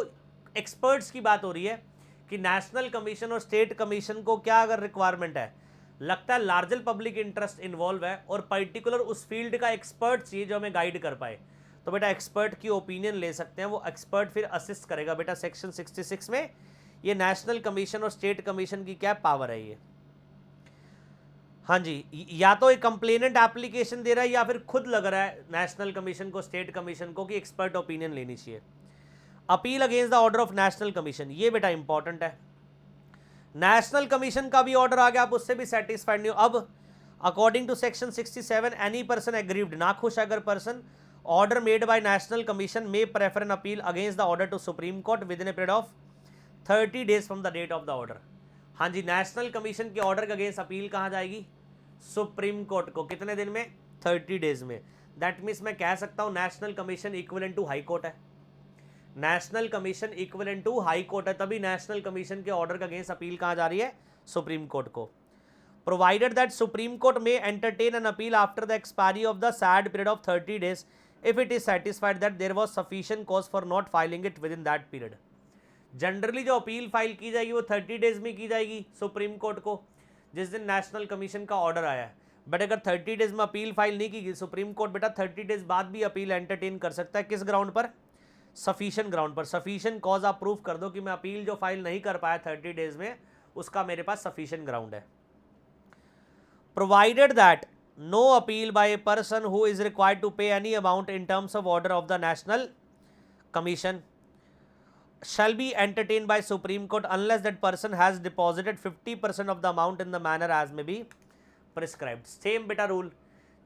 एक्सपर्ट्स की बात हो रही है कि नेशनल कमीशन और स्टेट कमीशन को क्या अगर रिक्वायरमेंट है, लगता है लार्जर पब्लिक इंटरेस्ट इन्वॉल्व है और पर्टिकुलर उस फील्ड का एक्सपर्ट चाहिए जो हमें गाइड कर पाए, तो बेटा एक्सपर्ट की ओपिनियन ले सकते हैं, वो एक्सपर्ट फिर असिस्ट करेगा बेटा। सेक्शन 66 में ये नेशनल कमीशन और स्टेट कमीशन की क्या पावर है ये। हाँ जी, या तो एक कंप्लेनेंट एप्लीकेशन दे रहा है या फिर खुद लग रहा है नेशनल कमीशन को स्टेट कमीशन को कि एक्सपर्ट ओपिनियन लेनी चाहिए। Appeal against the order of national commission, ये बेटा इंपॉर्टेंट है। नेशनल कमीशन का भी ऑर्डर आ गया, आप उससे भी सेटिस्फाइड नहीं हो। अब according to section 67 any person aggrieved, नाखुश अगर पर्सन, order made by national commission may prefer an appeal against the order to supreme court within a period of 30 days from the date of the order। हाँ जी, national commission के order के against appeal कहाँ जाएगी, supreme court को। कितने दिन में, 30 डेज में। दैट मीन्स मैं कह सकता हूँ national commission equivalent to high court है, national commission equivalent to high court है, तभी नेशनल कमीशन के ऑर्डर के अगेंस्ट अपील कहाँ जा रही है, सुप्रीम कोर्ट को। Provided that supreme court may entertain an appeal after the expiry of the said period of 30 days if it is satisfied that there was sufficient cause for not filing it within that period। Generally जो appeal file की जाएगी वो 30 days में की जाएगी supreme court को जिस दिन नेशनल कमीशन का ऑर्डर आया है। बट अगर 30 डेज में अपील फाइल नहीं की गई, सुप्रीम कोर्ट बेटा 30 डेज बाद भी अपील एंटरटेन कर सकता है। किस ग्राउंड पर, सफिशिएंट ग्राउंड पर। सफिशिएंट कॉज आप प्रूफ कर दो कि मैं अपील जो फाइल नहीं कर पाया 30 डेज में, उसका मेरे पास सफिशिएंट ग्राउंड है। Provided that no appeal by a person who is required to pay any amount in terms of order of the national commission shall be entertained by Supreme Court unless that person has deposited 50% of the amount in the manner as may be prescribed. Same बेटा rule,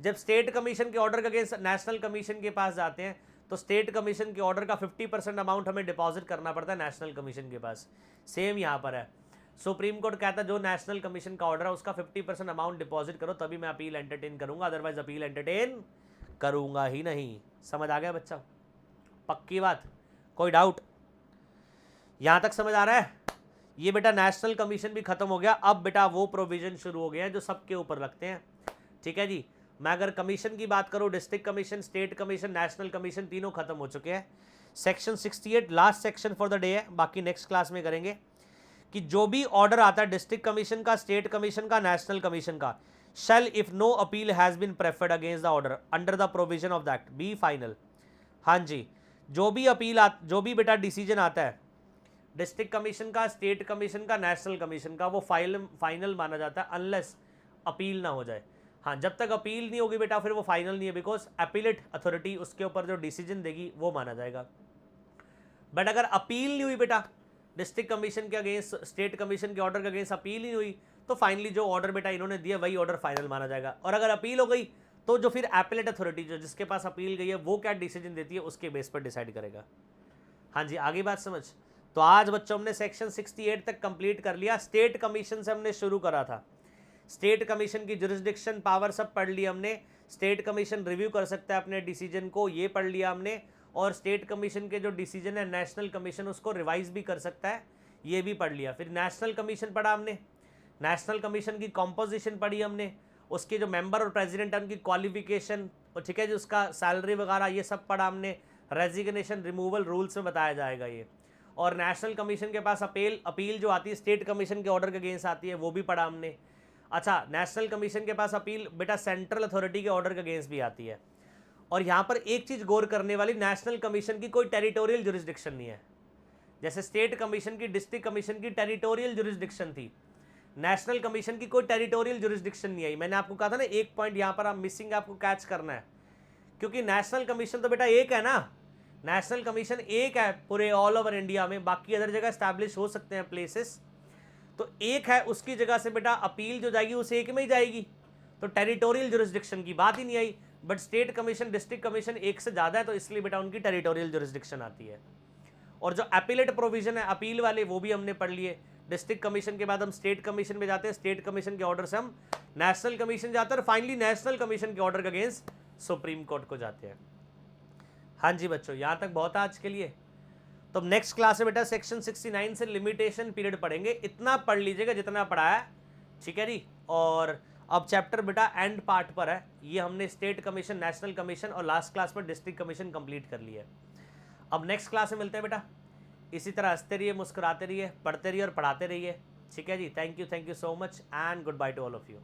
जब state commission के order के against national commission के पास जाते हैं तो state commission के order का 50% अमाउंट हमें डिपॉजिट करना पड़ता है नेशनल कमीशन के पास। सेम यहाँ पर है, सुप्रीम कोर्ट कहता है जो नेशनल कमीशन का ऑर्डर है उसका 50% अमाउंट डिपॉजिट करो तभी मैं अपील एंटरटेन करूंगा, अदरवाइज अपील एंटरटेन करूंगा ही नहीं। समझ आ गया बच्चा? पक्की बात, कोई डाउट? यहां तक समझ आ रहा है? ये बेटा नेशनल कमीशन भी खत्म हो गया, अब बेटा वो प्रोविजन शुरू हो गए हैं जो सबके ऊपर लगते हैं। ठीक है जी, मैं अगर कमीशन की बात करूं, district commission, state commission, national commission, तीनों खत्म हो चुके हैं। Section 68 last section for the day है, बाकी नेक्स्ट क्लास में करेंगे। कि जो भी ऑर्डर आता है डिस्ट्रिक्ट कमीशन का, स्टेट कमीशन का, नेशनल कमीशन का, shall if no appeal has been preferred against the order under the provision of the act be final. हाँ जी, जो भी अपील जो भी बेटा डिसीजन आता है डिस्ट्रिक्ट कमीशन का, स्टेट कमीशन का, नेशनल कमीशन का, वो फाइनल माना जाता है अनलेस अपील ना हो जाए। हाँ, जब तक अपील नहीं होगी बेटा फिर वो फाइनल नहीं है, बिकॉज अपीलेट अथॉरिटी उसके ऊपर जो डिसीजन देगी वो माना जाएगा। बट अगर अपील नहीं हुई बेटा, डिस्ट्रिक्ट कमीशन के अगेंस्ट, स्टेट कमीशन के ऑर्डर के अगेंस्ट अपील ही नहीं हुई, तो फाइनली जो ऑर्डर बेटा इन्होंने दिया वही ऑर्डर फाइनल माना जाएगा। और अगर अपील हो गई तो जो फिर अपीलेट अथॉरिटी जो जिसके पास अपील गई है वो क्या डिसीजन देती है उसके बेस पर डिसाइड करेगा। हाँ जी, आगे बात समझ? तो आज बच्चों हमने सेक्शन 68 तक कंप्लीट कर लिया। स्टेट कमीशन से हमने शुरू करा था, स्टेट कमीशन की जुरिस्डिक्शन पावर सब पढ़ लिया हमने। स्टेट कमीशन रिव्यू कर सकता है अपने डिसीजन को, ये पढ़ लिया हमने। और स्टेट कमीशन के जो डिसीजन है नेशनल कमीशन उसको रिवाइज भी कर सकता है, ये भी पढ़ लिया। फिर नेशनल कमीशन पढ़ा हमने, नेशनल कमीशन की कॉम्पोजिशन पढ़ी हमने, उसके जो मेंबर और प्रेसिडेंट है उनकी क्वालिफिकेशन, और ठीक है जी उसका सैलरी वगैरह ये सब पढ़ा हमने। रेजिग्नेशन रिमूवल रूल्स में बताया जाएगा ये। और नेशनल कमीशन के पास अपील जो आती है स्टेट कमीशन के ऑर्डर के अगेंस्ट आती है वो भी पढ़ा हमने। अच्छा, नेशनल कमीशन के पास अपील बेटा सेंट्रल अथॉरिटी के ऑर्डर के अगेंस्ट भी आती है। और यहाँ पर एक चीज़ गौर करने वाली, नेशनल कमीशन की कोई टेरिटोरियल जुरिस्डिक्शन नहीं है। जैसे स्टेट कमीशन की, डिस्ट्रिक्ट कमीशन की टेरिटोरियल जुरिस्डिक्शन थी, नेशनल कमीशन की कोई टेरिटोरियल जुरिस्डिक्शन नहीं आई। मैंने आपको कहा था ना, एक पॉइंट यहाँ पर आप मिसिंग आपको कैच करना है, क्योंकि नेशनल कमीशन तो बेटा एक है ना, नेशनल कमीशन एक है पूरे ऑल ओवर इंडिया में, बाकी अदर जगह स्टैब्लिश हो सकते हैं प्लेसेस, तो एक है, उसकी जगह से बेटा अपील जो जाएगी उस एक में ही जाएगी, तो टेरिटोरियल जुरिस्डिक्शन की बात ही नहीं आई। But state commission, district commission एक से ज़्यादा है तो इसलिए बेटा उनकी टेरिटोरियल जुरिस्डिक्शन आती है। और जो अपीलेट प्रोविजन है अपील वाले वो भी हमने पढ़ लिए। डिस्ट्रिक्ट कमीशन के बाद हम स्टेट कमीशन में जाते हैं, स्टेट कमीशन के ऑर्डर से हम नेशनल कमीशन जाते हैं, और फाइनली नेशनल कमीशन के ऑर्डर के अगेंस्ट सुप्रीम कोर्ट को जाते हैं। हाँ जी बच्चों, यहाँ तक बहुत है आज के लिए। तो नेक्स्ट क्लास में बेटा सेक्शन 69 से लिमिटेशन पीरियड पढ़ेंगे, इतना पढ़ लीजिएगा जितना पढ़ा है, ठीक है जी। और अब चैप्टर बेटा एंड पार्ट पर है, ये हमने स्टेट कमीशन, नेशनल कमीशन और लास्ट क्लास में डिस्ट्रिक्ट कमीशन कंप्लीट कर लिया है। अब नेक्स्ट क्लास में मिलते हैं बेटा, इसी तरह हंसते रहिए, मुस्कुराते रहिए, पढ़ते रहिए और पढ़ाते रहिए, ठीक है जी। Thank you so much and good bye to all of you.